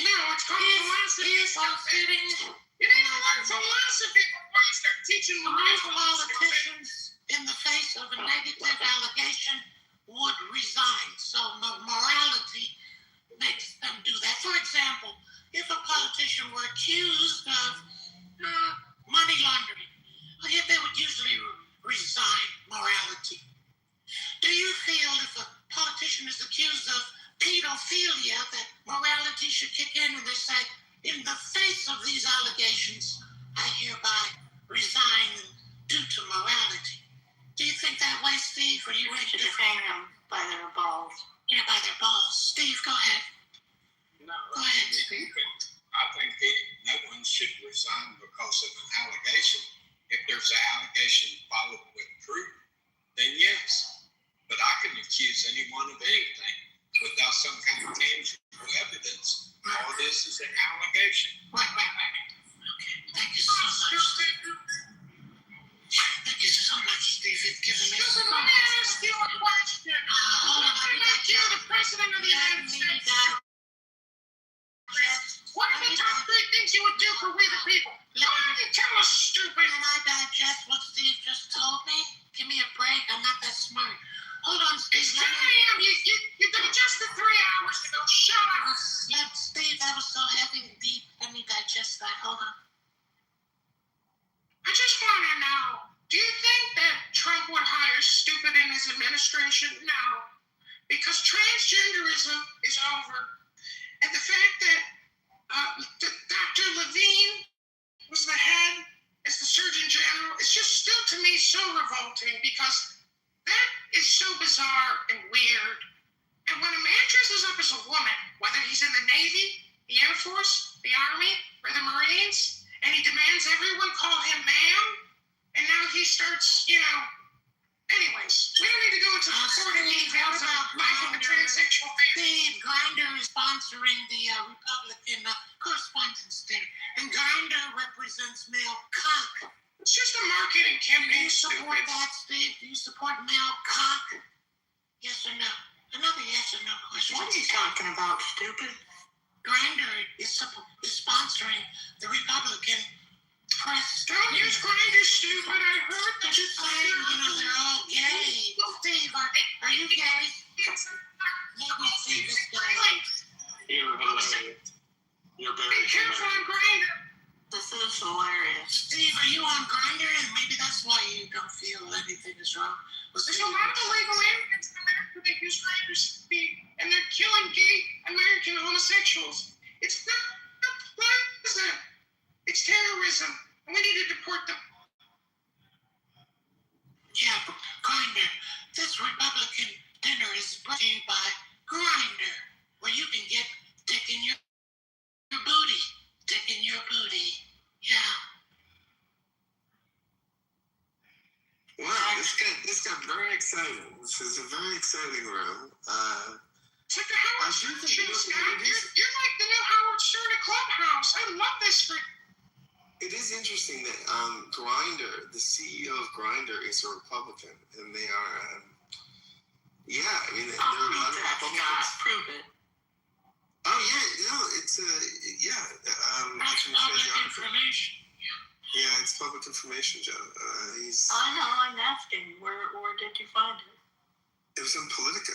No, it's called philosophy. Is fitting It ain't a lot of philosophy before you start teaching the most rules. politicians, in the face of a negative allegation, would resign. So morality makes them do that. For example, if a politician were accused of money laundering, they would usually resign morality. Do you feel if a politician is accused of pedophilia that morality should kick in and they say, in the face of these allegations, I hereby resign due to morality? Do you think that way, Steve, or do you ready to Should hang them by their balls. Yeah, by their balls. Steve, go ahead. No, Go ahead. I think no one should resign because of an allegation. If there's an allegation followed with proof, then yes. But I can accuse anyone of anything without some kind of tangible evidence. All this is an allegation. Right. Okay. Thank you so much, Steve. Thank you so much, Steve. You've given me so Let much. me ask you a question. Hold on, let me Like you're the president of the United States. What are the top 3 things you would do for we the people? Why don't you tell us, stupid? Can I digest what Steve just hold on, Steve. It's 10 a.m. You digested 3 hours ago. Shut up. Steve, that was so heavy and deep. Let me digest that. Hold on. I just want to know, do you think that Trump would hire stupid in his administration? No. Because transgenderism is over. And the fact that Dr. Levine was the head as the Surgeon General, it's just still to me so revolting because that is so bizarre and weird. And when a man dresses up as a woman, whether he's in the Navy, the Air Force, the Army, or the Marines, and he demands everyone call him ma'am, and now he starts, anyways, we don't need to go into the sordid details about life of a transsexual man. Steve, Grindr is sponsoring the Republican correspondence day, and Grindr represents male cock. It's just a marketing Do campaign, you support stupid. that, Steve? Do you support male cock? Yes or no? Another yes or no question. What are you talking about, stupid? Grindr is sponsoring the Republican press. Don't use Grindr, stupid. I heard I'm just saying, they're all gay. Steve, are you gay? Maybe Steve is gay. You're hilarious. You're Be very careful on hilarious. Grindr. This is hilarious. Steve, are you on Grindr? And maybe that's why you don't feel anything is wrong. Well, There's Steve, a lot of illegal immigrants in America that use Grindr, and they're killing gay American homosexuals. It's not pleasant. It's terrorism, and we need to deport them. yeah, Grindr. This Republican dinner is brought to you by Grindr, where you can get dick in your booty. Dick in your booty. Yeah. Wow, this got very exciting. This is a very exciting room. It's like the Howard I do Stern think show, it is- Scott. You're like the new Howard Stern at Clubhouse. I love this for It is interesting that Grindr, the CEO of Grindr, is a Republican, and they are. There are a lot of Republicans. Prove it. Oh yeah, no, it's That's public information. Yeah, it's public information, Joe. He's. I know, I'm asking. Where did you find it? It was on Politico.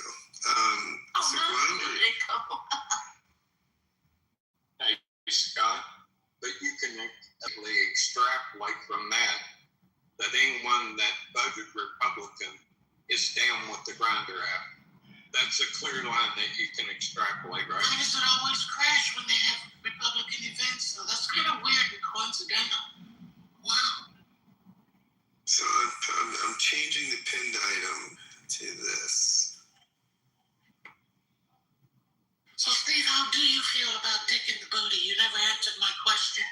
Oh, So no, Grindr. Politico. Hey, Scott, but you can actually extrapolate from that anyone that voted Republican is down with the Grindr app. That's a clear line that you can extrapolate, right? Why does it always crash when they have Republican events? So that's kind of weird and coincidental. Wow. So I'm changing the pinned item to this. So, Steve, how do you feel about dick in the booty? You never answered my question.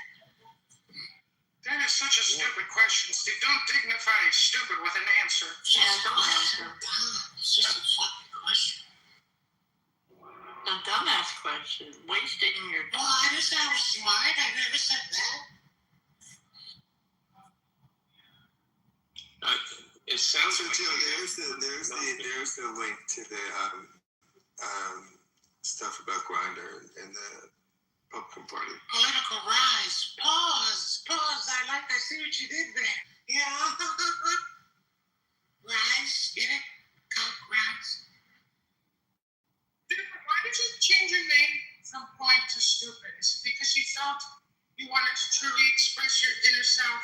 That is such a stupid question, Steve. Don't dignify stupid with an answer. Yeah, don't answer. It's just a fucking question. A dumbass question. Wasting your Well, I just said I was smart. I never said that. It sounds So like Joe, there's the link to the stuff about Grindr and the Republican Party. Political rise. Pause. I see what you did there. Yeah. Rise. Get it? Cock rise. Why did you change your name from Point to Stupid? Is it because you felt you wanted to truly express your inner self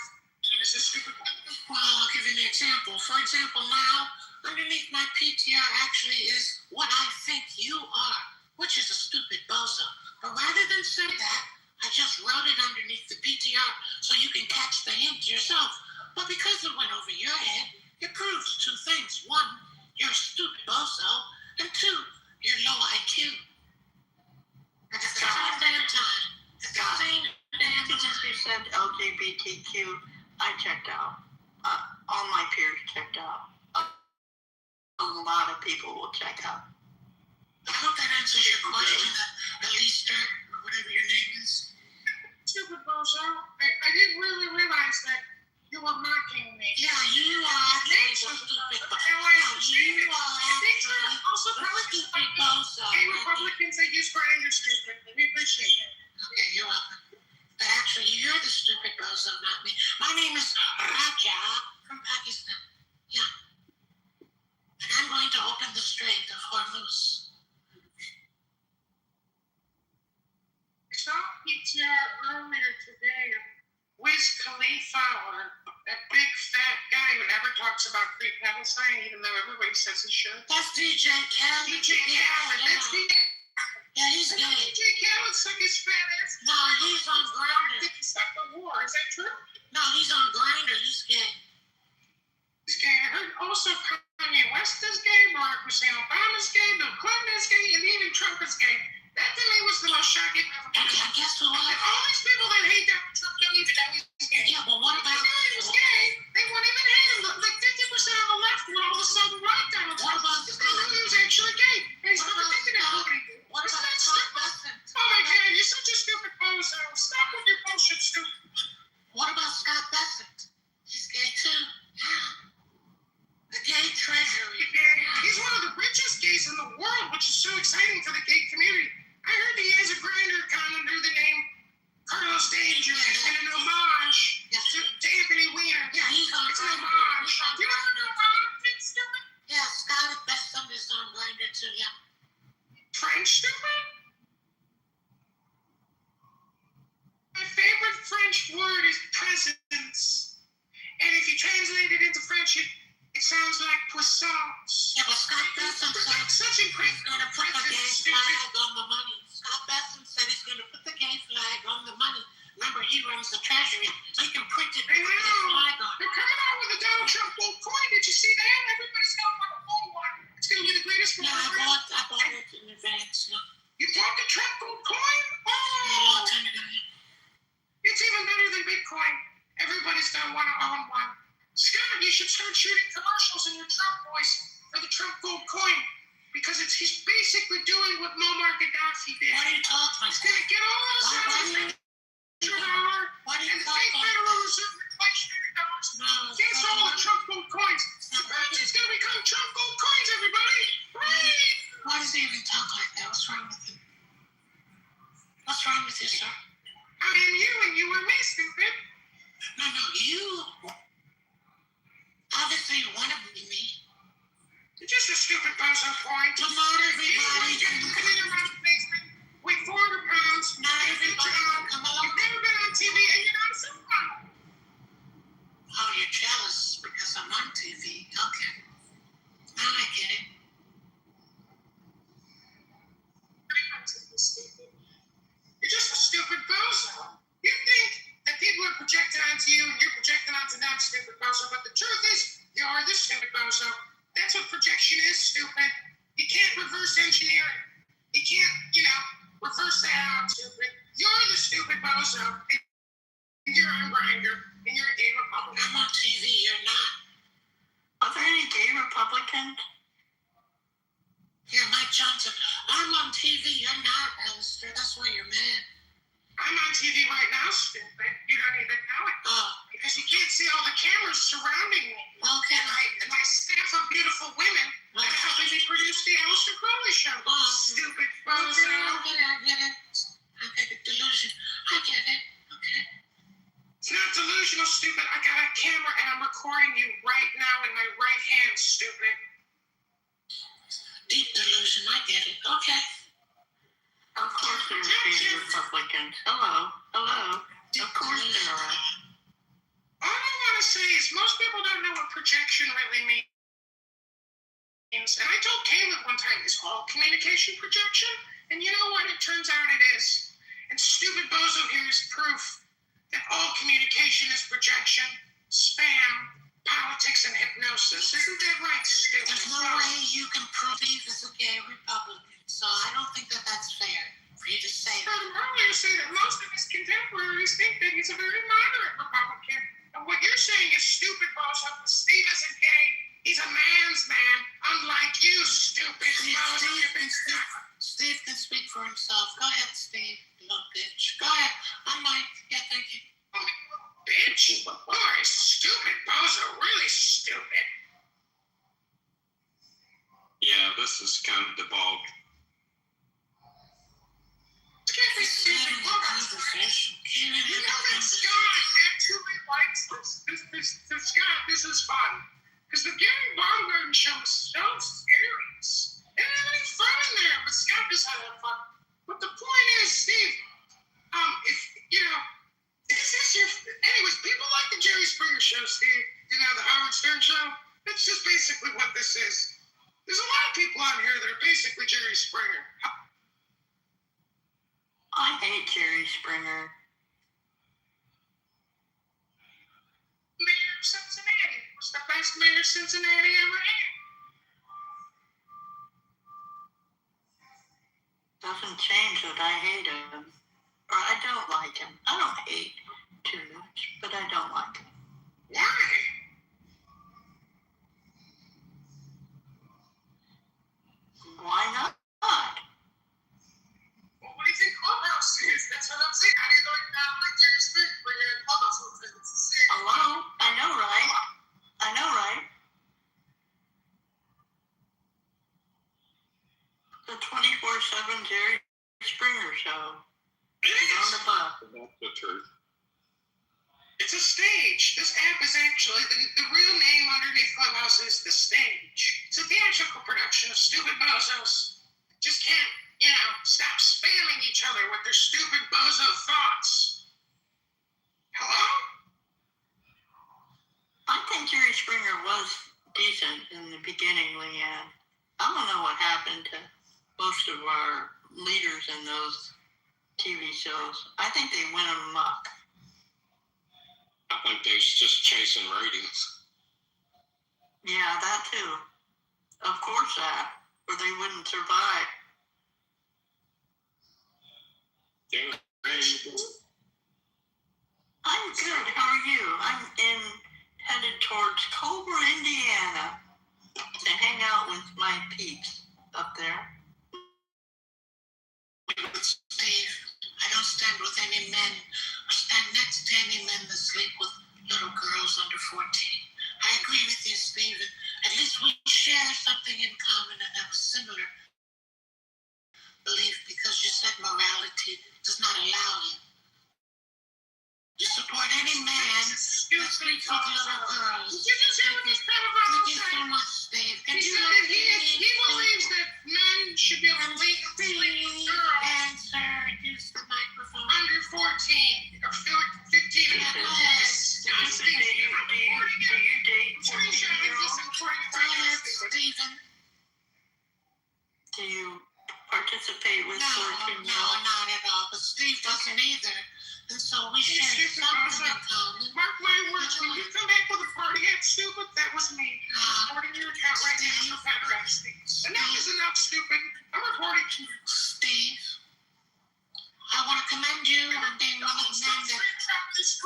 as a stupid person? Well, I'll give you an example. For example, now, underneath my PTR actually is what I think you are, which is a stupid bozo. But rather than say that, I just wrote it underneath the PTR so you can catch the hint yourself. But because it went over your head, it proves two things. One, you're a stupid bozo, and two, you're low IQ. At the same damn time. Since you said LGBTQ, I checked out. All my peers checked out. A lot of people will check out. I hope that answers your question, Elisa, or whatever your name is. Stupid bozo. I didn't really realize that you were mocking me. Yeah, you are actually so stupid. You are actually Also, probably stupid bozo. gay Republicans that use Grindr stupid. We appreciate it. Okay, you're welcome. But actually, you're the stupid bozo, not me. My name is Raja from Pakistan. Yeah. And I'm going to open Palestine, even though everybody says he should. That's DJ Khaled. DJ Khaled, that's the Yeah, he's gay. DJ Khaled suck his fat ass. No, he's on Grindr. He sucked the war. Is that true? No, he's on Grindr. He's gay. He's gay. I heard also Kanye West is gay, Barack Hussein Obama's gay, Bill Clinton is gay, and even Trump is gay. That to me was the most shocking revelation. And guess what? And all these people that hate Donald Trump don't even know he's gay. Yeah, but what If they about? knew he was gay, they wouldn't even hate him. Like 50% of the left would all of a sudden like Donald What Trump about because they knew he was actually gay. And he's never thinking that nobody. What Isn't about that Scott stupid? Bessent? Oh my God, you're such a stupid bozo. Stop with your bullshit, stupid. What about Scott Bessent? He's gay too. The gay treasury. He's one of the richest gays in the world, which is so exciting for the gay community. I heard that he has a Grindr account under the name Carlos Danger and an homage to Anthony Weiner. Yeah, he's on It's an Grindr. homage. You know what an homage is, stupid? Yeah, Scott Bessent is on Grindr too. Yeah. French, stupid? My favorite French word is presence. And if you translate it into French, it sounds like puissance. Yeah, but Scott Bessent said Such a great he's going to put the gay flag on the money. Scott Bessent said he's going to put the gay flag on the money. Remember, he runs the treasury, so he can print it with I the know. gay flag on it. They're coming out with a Donald Trump gold coin. Did you see that? Everybody's got one gold one. It's going to be the greatest Yeah, I one. bought it in advance. Yeah. You bought the Trump gold coin? A long Oh, time ago. it's even better than Bitcoin. Everybody's going to want to own one. Scott, you should start shooting commercials in your Trump voice for the Trump gold coin because he's basically doing what Muammar Gaddafi did. What are you talking He's about? going to get all of us out of the dollar Why do and you the talk fake like Federal that? Reserve inflationary dollars. No, Gets all the Trump gold coins. The currency's going to become Trump gold coins, everybody. Hooray! why does he even talk like that? What's wrong with him? What's wrong with you, sir? I am you and you are me, stupid. No, you. Obviously, you want to be me. You're just a stupid bozo point. But not everybody You're can. looking in around the basement, weigh 400 pounds, Not you've been everybody down, can come along. you've never been on TV, and you're not a supermodel. Oh, you're jealous because I'm on TV. Okay. Now I get it. You're just a stupid bozo. You think that people are projecting onto you and you're projecting onto them, stupid bozo, but the truth is, you are this stupid bozo. That's what projection is, stupid. You can't reverse engineer it. You can't, reverse that out, stupid. You're the stupid bozo. And you're on Grindr, and you're a gay Republican. I'm on TV. You're not. Are there any gay Republicans? Yeah, Mike Johnson. I'm on TV. You're not, Alistair. That's why you're mad. I'm on TV right now, stupid. You don't even know it. Oh, Because you can't see all the cameras surrounding me. okay. And my staff of beautiful women that are helping me produce the Alistair Crowley show. Oh, Stupid Okay, bozo. I get it. I get it. Delusion. I get it. Okay. It's not delusional, stupid. I got a camera and I'm recording you right now in my right hand, stupid. Deep delusion. I get it. Okay. Of course there are gay Republicans. Hello. Of course there are. All I want to say is most people don't know what projection really means. And I told Caleb one time, it's all communication projection. And you know what? It turns out it is. And stupid bozo here is proof that all communication is projection, spam, politics, and hypnosis. Isn't that right, stupid There's no way you can prove Steve is a gay Republican, so I don't think that that's fair for you to say I that. heard him earlier say that most of his contemporaries think that he's a very moderate Republican. And what you're saying is stupid, bozo. Steve isn't gay. He's a man's man, unlike you, stupid bozo. Steve can speak for himself. Go ahead, Steve, you little bitch. Go ahead. I'm Mike. Yeah, thank you. Bitch, you are a stupid bozo, really stupid. Yeah, this is kind of devolved. Can't be stupid bozo. You know that Scott actually likes this Scott, this is fun. Because the Gary Baumgarten show is so serious. They don't have any fun in there, but Scott just had that fun. But the point is, Steve, if, this is your, anyways, people like the Jerry Springer show, Steve, the Howard Stern show. It's just basically basically what this is. There's a lot of people on here that are basically Jerry Springer. I hate Jerry Springer. Mayor of Cincinnati was the best mayor Cincinnati ever had. Doesn't change that I hate him. Or I don't like him. I don't hate too much, but I don't like him. Why? Why not? Well, what do you think Clubhouse is? That's what I'm saying. How do you know you're not like Jerry Springer when you're in Clubhouse? It's the same. Hello? I know, right? I know, right? The 24/7 Jerry Springer show. It He's on is. the bus. That's the truth. It's a stage. This app is actually, the real name underneath Clubhouse is The Stage. It's a theatrical production of stupid bozos. Just can't, stop spamming each other with their stupid bozo thoughts. Hello? I think Jerry Springer was decent in the beginning, Leanne. I don't know what happened to most of our leaders in those TV shows. I think they went amok. I think they're just chasing ratings. Yeah, that too. Of course that. Or they wouldn't survive. They're I'm good. How are you? I'm headed towards Culver, Indiana to hang out with my peeps up there. Steve, I don't stand with any men or stand next to any men that sleep with little girls under 14. I agree with you, Steve. At least we share something in common and have a similar belief because you said morality does not allow you. You support any man that sleeps with little girls. Thank you so much, Steve. Can you let me he believes that men should be able to sleep with girls. Answer, use the microphone. Under 14 or 15 and a half. Do you date 14-year-olds? Stephen. Do you participate with 14-year-olds? No, not at all. But Steve doesn't either. And so we share something in common. Mark my words, when you come back with a party hat, stupid, that was me. I'm reporting your account right now for pederasty. Enough is enough, stupid. I'm reporting to you. Steve, I want to commend you on being one of the men that does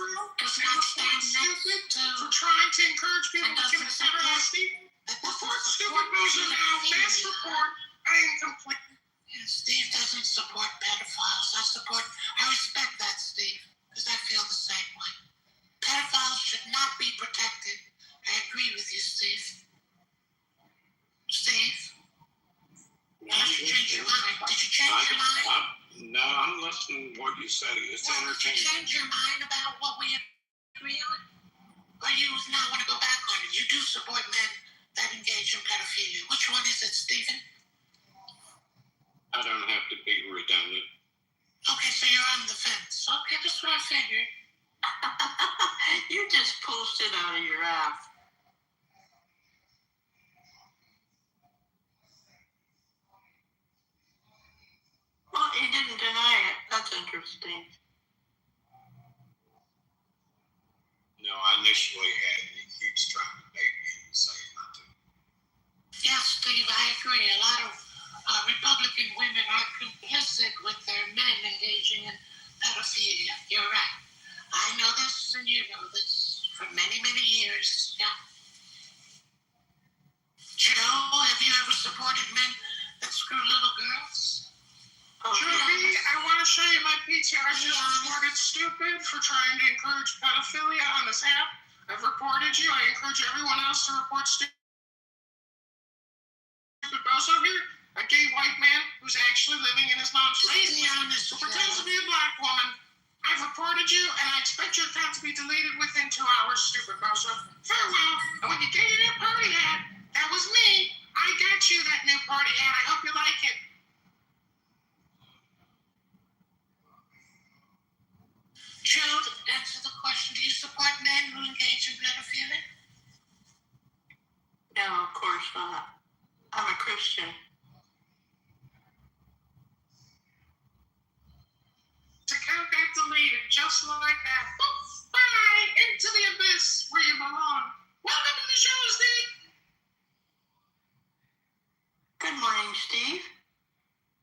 not stand next to for trying to encourage people to commit pederasty. Report stupid motion now. Mass report. I am complete. Yeah, Steve doesn't support pedophiles. I respect that, Steve, because I feel the same way. Pedophiles should not be protected. I agree with you, Steve. Steve? Unless you change your mind. Did you change your mind? No, I'm listening to what you say. It's Well, did you entertaining. change your mind about what we agree on? Or you now want to go back on it? You do support men that engage in pedophilia. Which one is it, Stephen? I don't have to be redundant. Okay, so you're on the fence. Okay, that's what I figured. You just pulled shit out of your ass. Well, he didn't deny it. That's interesting. No, I initially had he keeps trying to bait me into saying nothing. Yes, Steve, I agree. A lot of Republican women are complicit with their men engaging in pedophilia. You're right. I know this and you know this for many, many years. Yeah. Joe, have you ever supported men that screw little girls? Oh, Joey, I want to show you my PTR. I just reported stupid for trying to encourage pedophilia on this app. I've reported you. I encourage everyone else to report stupid bozo here. A gay white man who's actually living in his mom's basement who pretends to be a black woman. I've reported you, and I expect your account to be deleted within 2 hours, stupid bozo. Farewell. And when you get your new party hat, that was me. I got you that new party hat. I hope you like it. Joe, answer the question. Do you support men who engage in pedophilia? no. of course not. I'm a Christian. To count back deleted, just like that. Poof, bye, into the abyss where you belong. Welcome to the show, Steve. Good morning, Steve.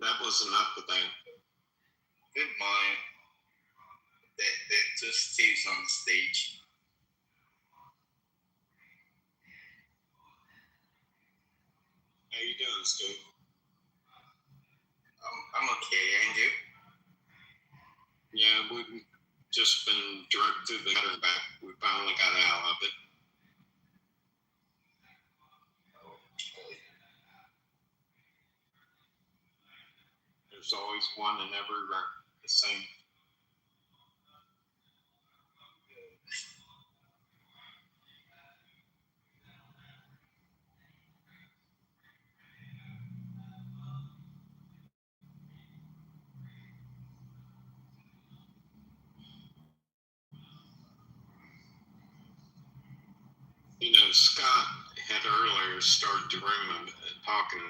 That was enough of that. Good morning. Just Steve's on the stage. How you doing, Steve? I'm okay, and you? Yeah, we've just been dragged through the gutter back. We finally got out of it. There's always one in every the same. You know, Scott had earlier started the room talking.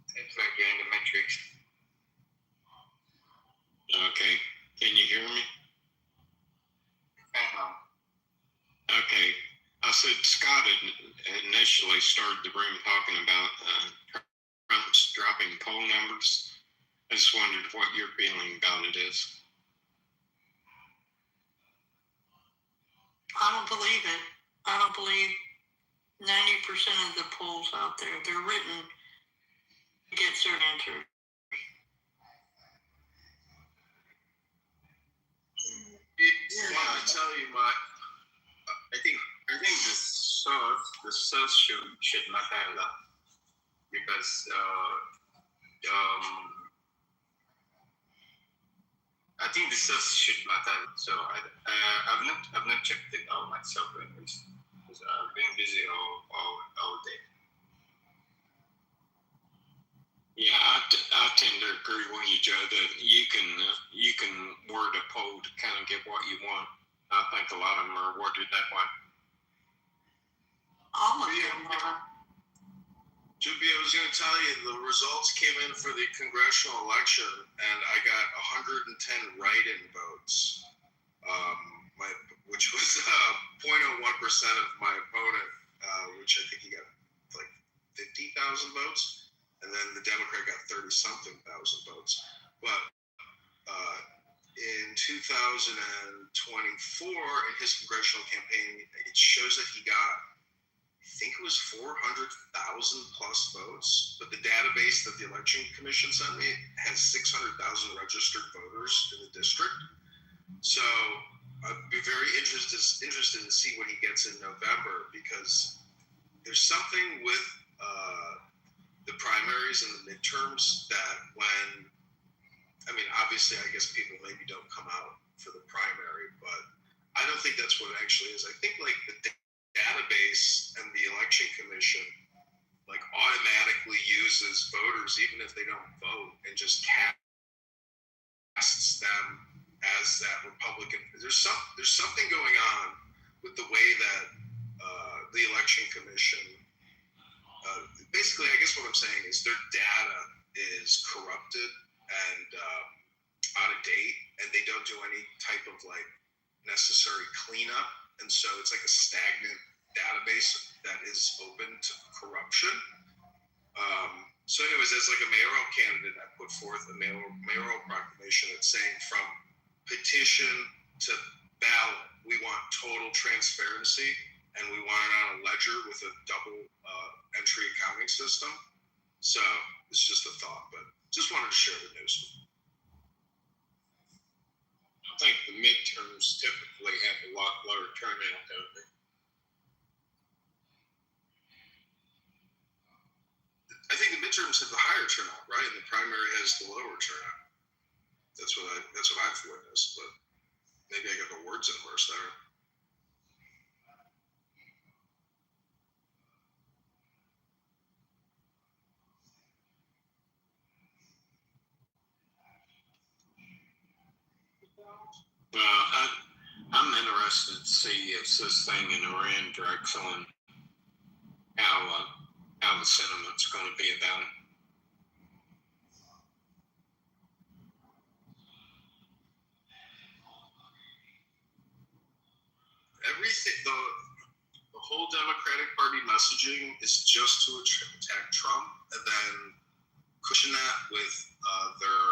Seems like you're in the Matrix. Okay, can you hear me? Okay, I said Scott had initially started the room talking about Trump's dropping poll numbers. I just wondered what your feeling about it is. I don't believe it. I don't believe 90% of the polls out there. They're written to get certain answers. Yeah, I tell you, Mike. I think the source should matter a lot because I think the source should matter. So I've not checked it out myself because I've been busy all day. Yeah, I tend to agree with you, Joe, that you can word a poll to kind of get what you want. I think a lot of them are worded that way. All of them are. Juby, I was going to tell you, the results came in for the congressional election, and I got 110 write-in votes, which was 0.01% of my opponent, which I think he got like 50,000 votes. And then the Democrat got 30-something thousand votes. But in 2024, in his congressional campaign, it shows that he got, I think it was 400,000 plus votes. But the database that the Election Commission sent me has 600,000 registered voters in the district. So I'd be very interested to see what he gets in November, because there's something with the primaries and the midterms that when, I mean, obviously, I guess people maybe don't come out for the primary, but I don't think that's what it actually is. I think like the database and the election commission like automatically uses voters even if they don't vote and just casts them as that Republican. There's something going on with the way that the election commission. Basically, I guess what I'm saying is their data is corrupted and out of date, and they don't do any type of like necessary cleanup, and so it's like a stagnant database that is open to corruption. So anyways, as like a mayoral candidate, I put forth a mayoral proclamation that's saying from petition to ballot, we want total transparency, and we want it on a ledger with a double entry accounting system. So it's just a thought, but just wanted to share the news. I think the midterms typically have a lot lower turnout, don't they? I think the midterms have the higher turnout, right? And the primary has the lower turnout. That's what I've witnessed, but maybe I got the words inverse there. interested to see if this thing in Iran directs on how the sentiment's going to be about it. Everything, the whole Democratic Party messaging is just to attack Trump and then cushion that with their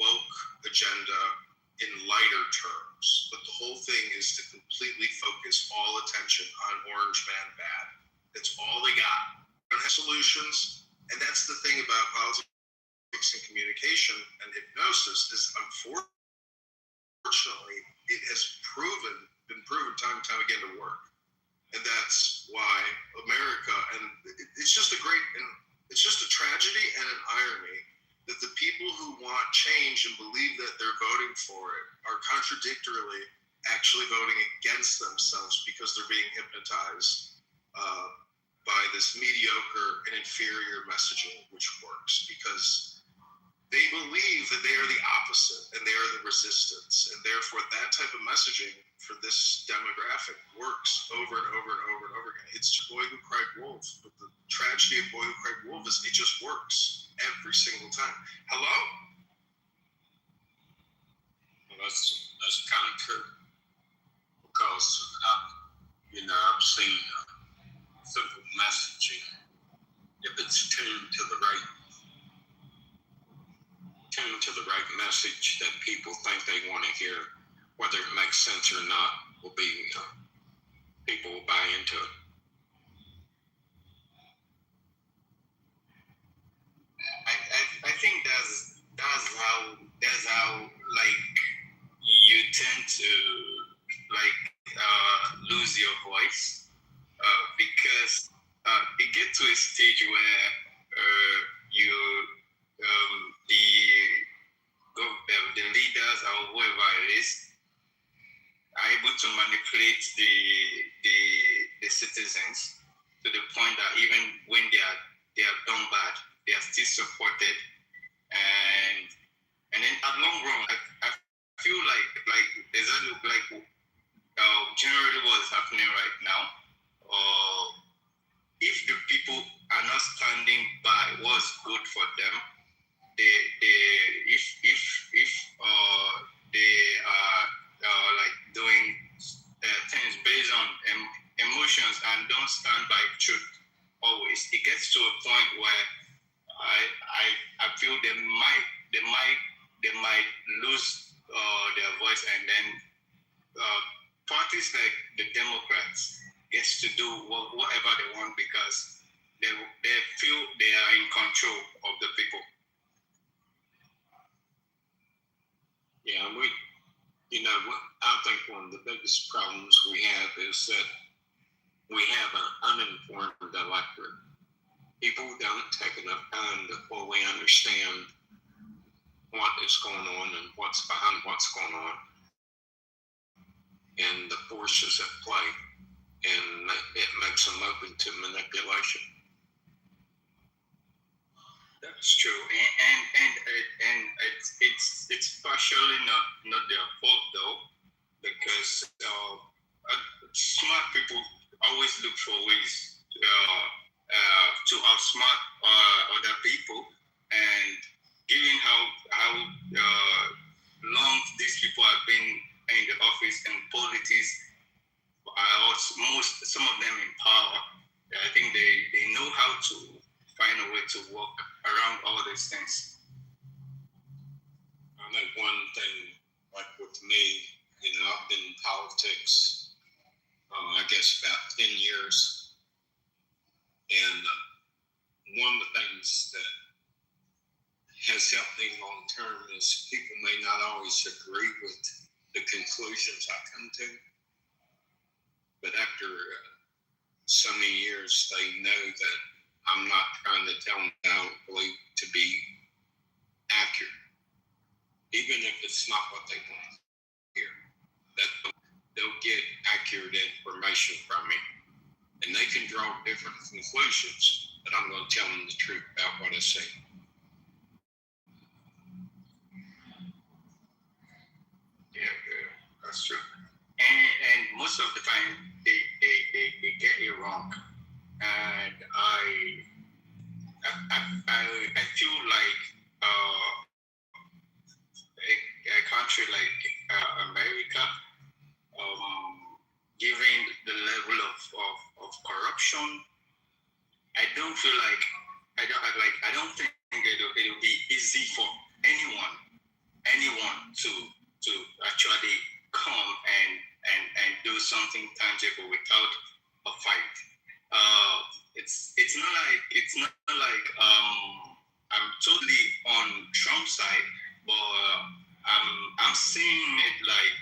woke agenda in lighter terms. But the whole thing is to completely focus all attention on Orange Man bad. That's all they got. They don't have solutions. And that's the thing about politics and communication and hypnosis is, unfortunately, it has been proven time and time again to work. And that's why America, and it's just it's just a tragedy and an irony that the people who want change and believe that they're voting for it are contradictorily actually voting against themselves because they're being hypnotized by this mediocre and inferior messaging, which works because they believe that they are the opposite and they are the resistance, and therefore that type of messaging for this demographic works over and over and over and over again. It's Boy Who Cried Wolf, but the tragedy of Boy Who Cried Wolf is it just works every single time. Hello? Well, that's kind of true because I've seen simple messaging if it's tuned to the right message that people think they want to hear, whether it makes sense or not, will be people will buy into it. I think that's how like you tend to lose your voice because it gets to a stage where the leaders or whoever it is are able to manipulate the citizens to the point that even when they are done bad, they are still supported, and then at long run, I feel like exactly like generally what is happening right now. If the people are not standing by what's good for them, if they are like doing things based on emotions and don't stand by truth always, it gets to a point where I feel they might lose their voice, and then parties like the Democrats gets to do whatever they want because they feel they are in control of the people. Yeah, I think one of the biggest problems we have is that we have an uninformed electorate. People don't take enough time to fully understand what is going on and what's behind what's going on and the forces at play, and it makes them open to manipulation. That's true, and it's partially not their fault though, because smart people always look for ways to outsmart other people, and given how long these people have been in the office and politics, some of them in power, I think they know how to find a way to work around all these things. I know one thing, like with me, I've been in politics, I guess about 10 years. And one of the things that has helped me long term is people may not always agree with the conclusions I come to. But after so many years, they know that I'm not trying to tell them that I don't believe to be accurate, even if it's not what they want to hear. That they'll get accurate information from me, and they can draw different conclusions, but I'm going to tell them the truth about what I say. Yeah, that's true. And time they get it wrong, and I feel like a country like America, given the level of corruption, I don't feel like I don't think it'll be easy for anyone to actually come and do something tangible without a fight. It's not like I'm totally on Trump's side, but I'm seeing it like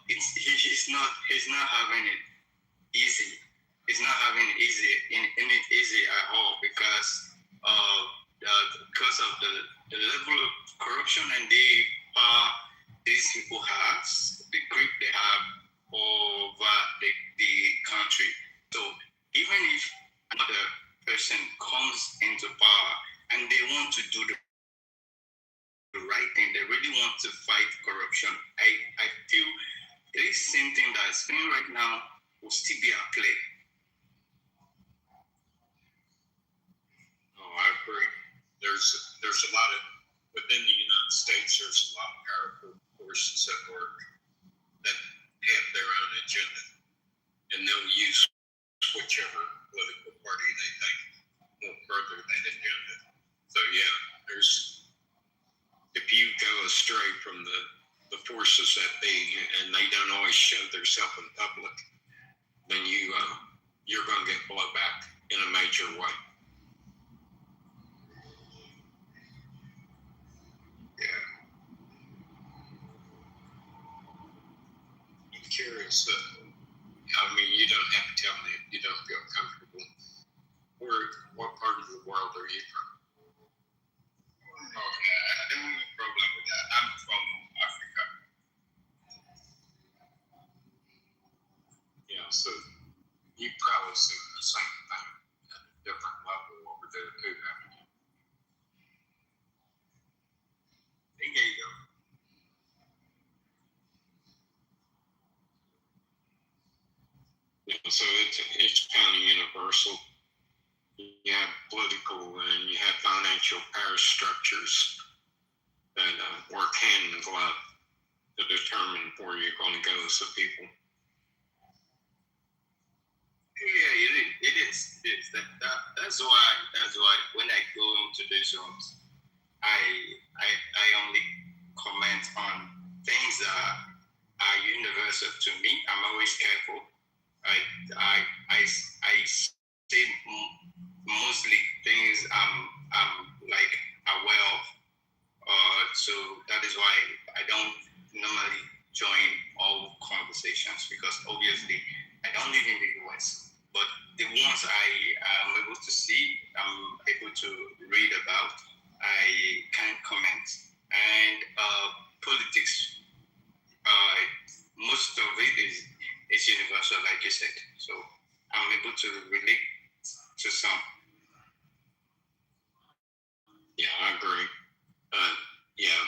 he's not having it easy. He's not having it easy at all because of the level of corruption and the power these people have, the grip they have over the country. So even if another person comes into power and they want to do the right thing, they really want to fight corruption, I feel this same thing that is happening right now will still be at play. Oh, I agree. There's a lot of within the United States. There's a lot of powerful forces at work that have their own agenda, and they'll use whichever political party they think will further that agenda. So yeah, if you go astray from the forces that be, and they don't always show themselves in public, then you're going to get blowback in a major way. Yeah. I'm curious. I mean, you don't have to tell me if you don't feel comfortable. What part of the world are you from? Okay, I don't have a problem with that. I'm from Africa. Yeah, so you probably see the same thing at a different level over there too, haven't you? There you go. Yeah, so it's kind of universal. You have political and you have financial power structures that work hand in glove to determine where you're going to go as a people. Yeah, it is. That's why when I go into these rooms, I only comment on things that are universal to me. I'm always careful. I say mostly things I'm like aware of. So that is why I don't normally join all conversations because obviously I don't live in the US. But the ones I am able to see, I'm able to read about, I can comment. And politics, most of it is universal, like you said. So I'm able to relate to some. Yeah, I agree. Yeah,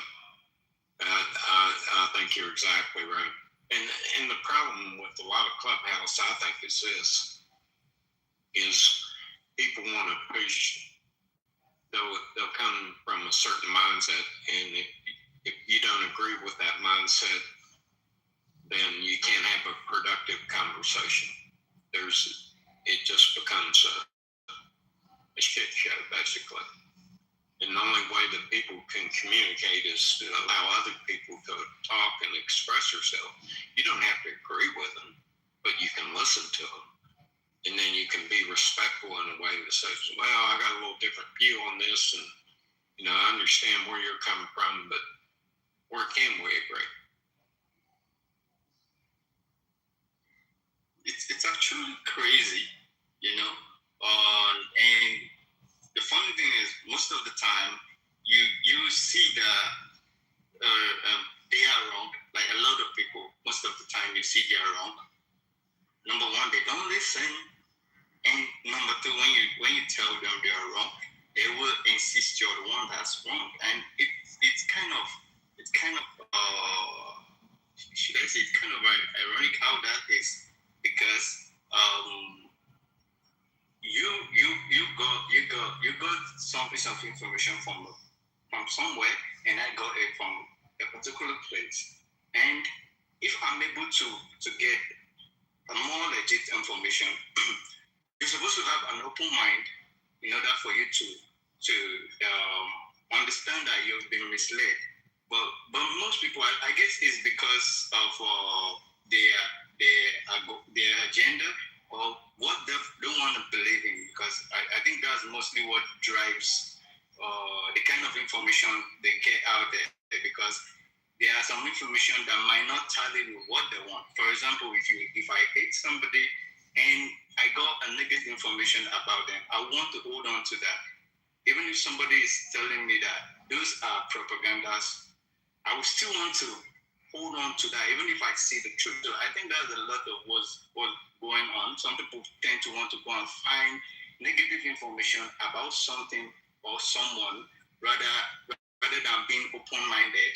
I think you're exactly right. And the problem with a lot of Clubhouse, I think, is this: is people want to push. They'll come from a certain mindset, and if you don't agree with that mindset, then you can't have a productive conversation. It just becomes a shit show, basically. And the only way that people can communicate is to allow other people to talk and express themselves. You don't have to agree with them, but you can listen to them. And then you can be respectful in a way that says, well, I got a little different view on this, and I understand where you're coming from, but where can we agree? It's actually crazy, and the funny thing is, most of the time, you see that they are wrong. Like a lot of people, most of the time, you see they are wrong. Number one, they don't listen, and number two, when you tell them they are wrong, they will insist you're the one that's wrong, and it's kind of should I say it's kind of ironic how that is. piece of information from somewhere, and I got it from a particular place. And if I'm able to get a more legit information, you're supposed to have an open mind in order for you to understand that you've been misled. But most people, I guess, it's because of their agenda or what they don't want to believe in. Because I think that's mostly what drives the kind of information they get out there. Because there are some information that might not tally with what they want. For example, if I hate somebody and I got a negative information about them, I want to hold on to that. Even if somebody is telling me that those are propagandas, I will still want to hold on to that, even if I see the truth. So I think that's a lot of what's going on. Some people tend to want to go and find negative information about something or someone rather than being open-minded.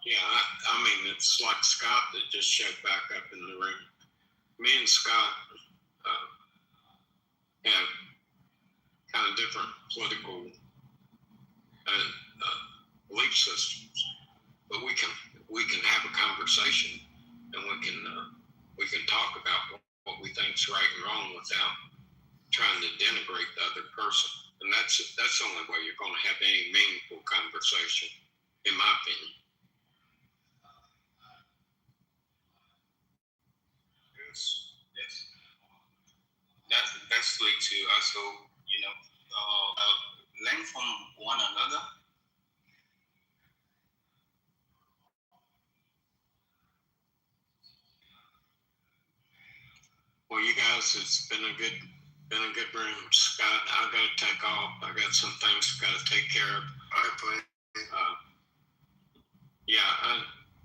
Yeah, I mean, it's like Scott that just showed back up in the room. Me and Scott have kind of different political belief systems, but we can have a conversation, and we can talk about what we think is right and wrong without trying to denigrate the other person. And that's the only way you're going to have any meaningful conversation, in my opinion. Yes. That's the best way to also, learn from one another. Well, you guys, it's been a good room. Scott, I got to take off. I got some things I got to take care of. All right, buddy. Yeah,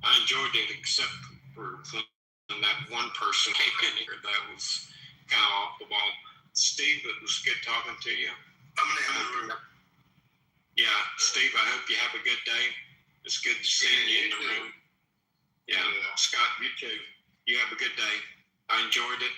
I enjoyed it, except for when that one person came in here that was kind of off the wall. Steve, it was good talking to you. I'm gonna end the room. Yeah, Steve, I hope you have a good day. It's good seeing you in the room. Yeah, Scott, you too. You have a good day. I enjoyed it.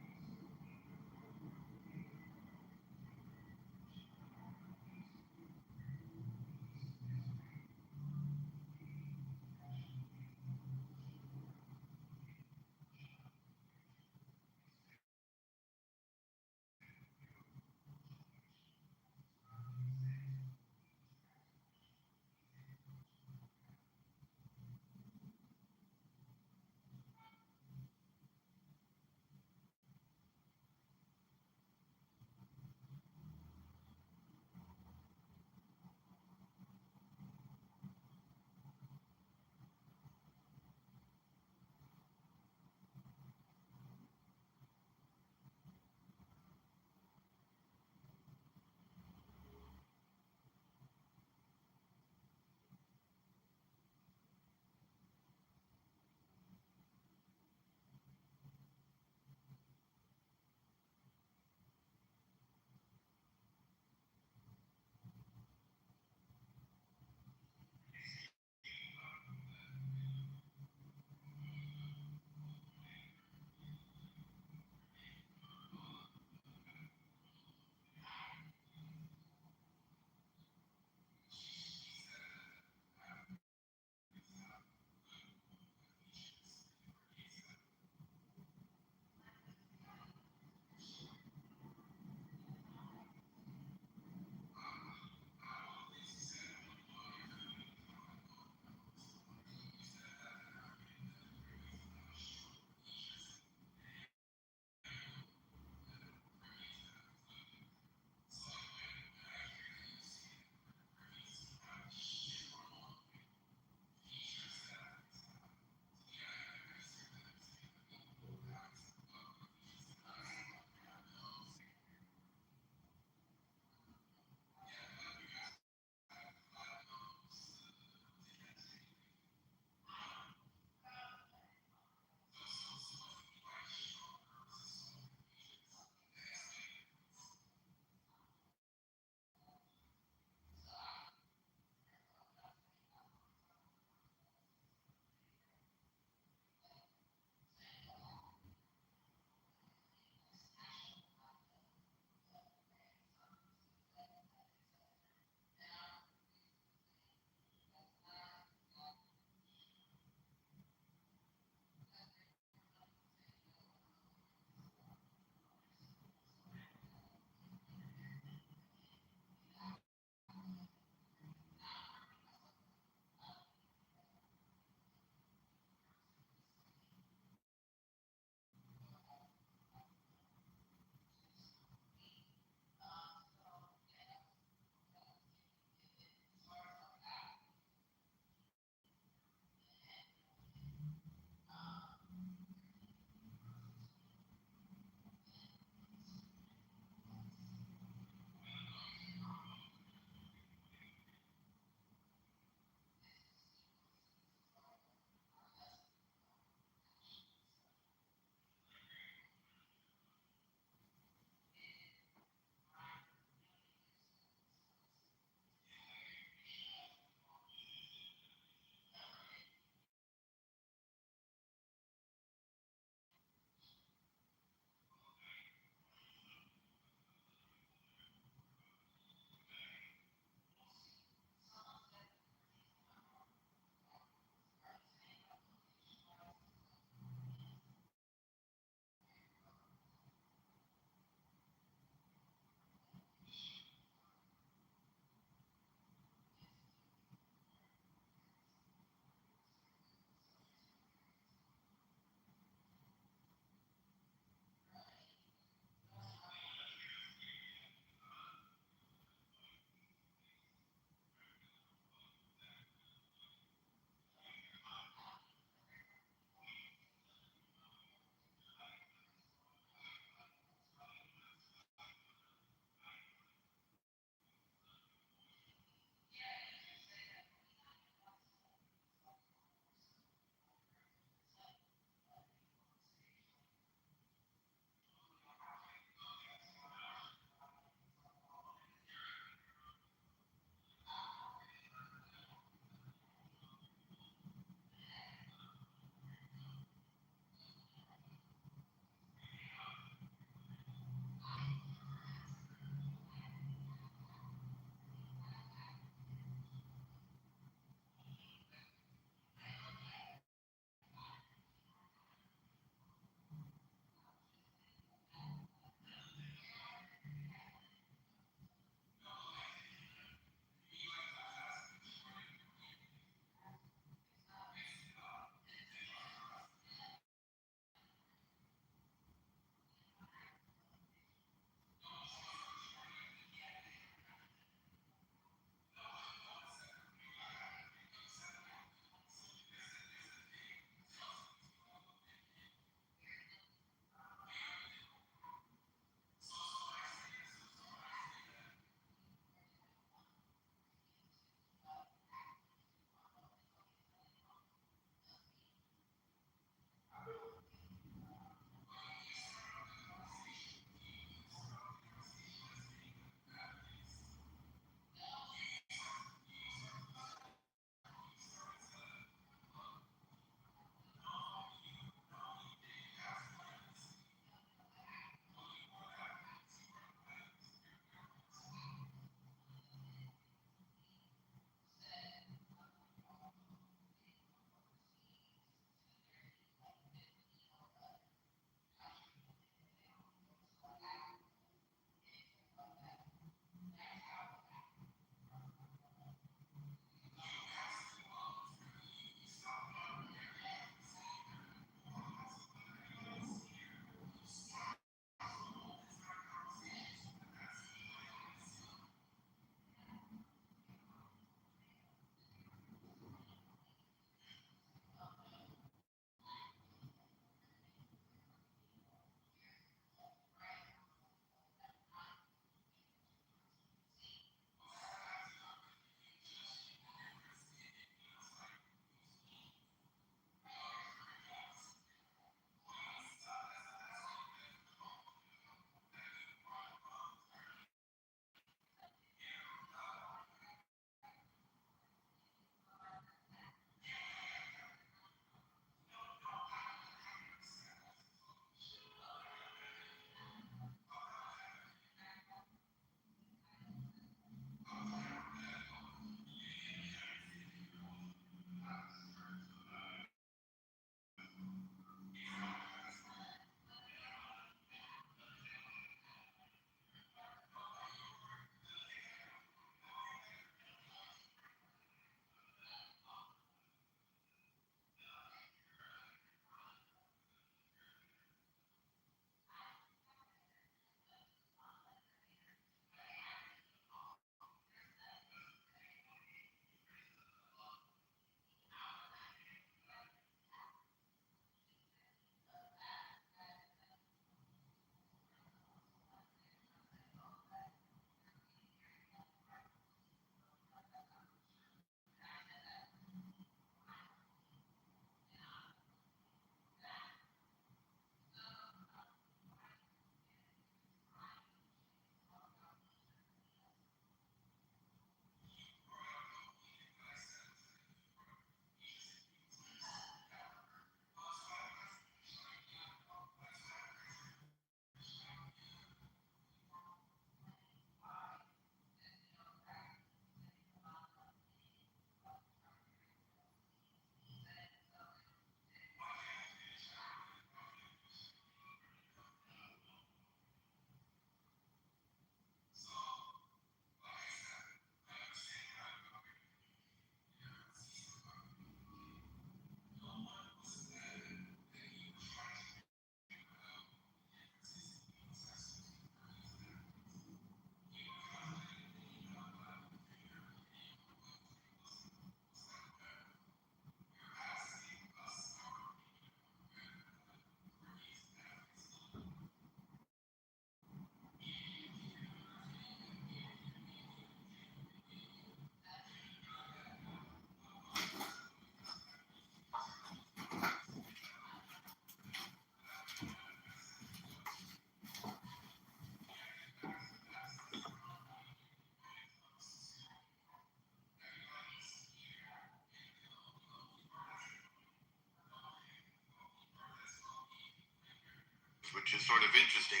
which is sort of interesting.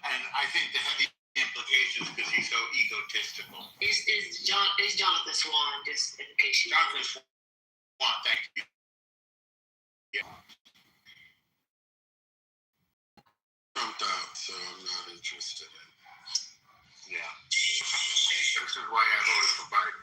And I think the heavy implications because he's so egotistical. Is Jonathan Swan, just in case you Jonathan Swan, thank you. Trumped out, so I'm not interested in. Yeah. This is why I voted for Biden.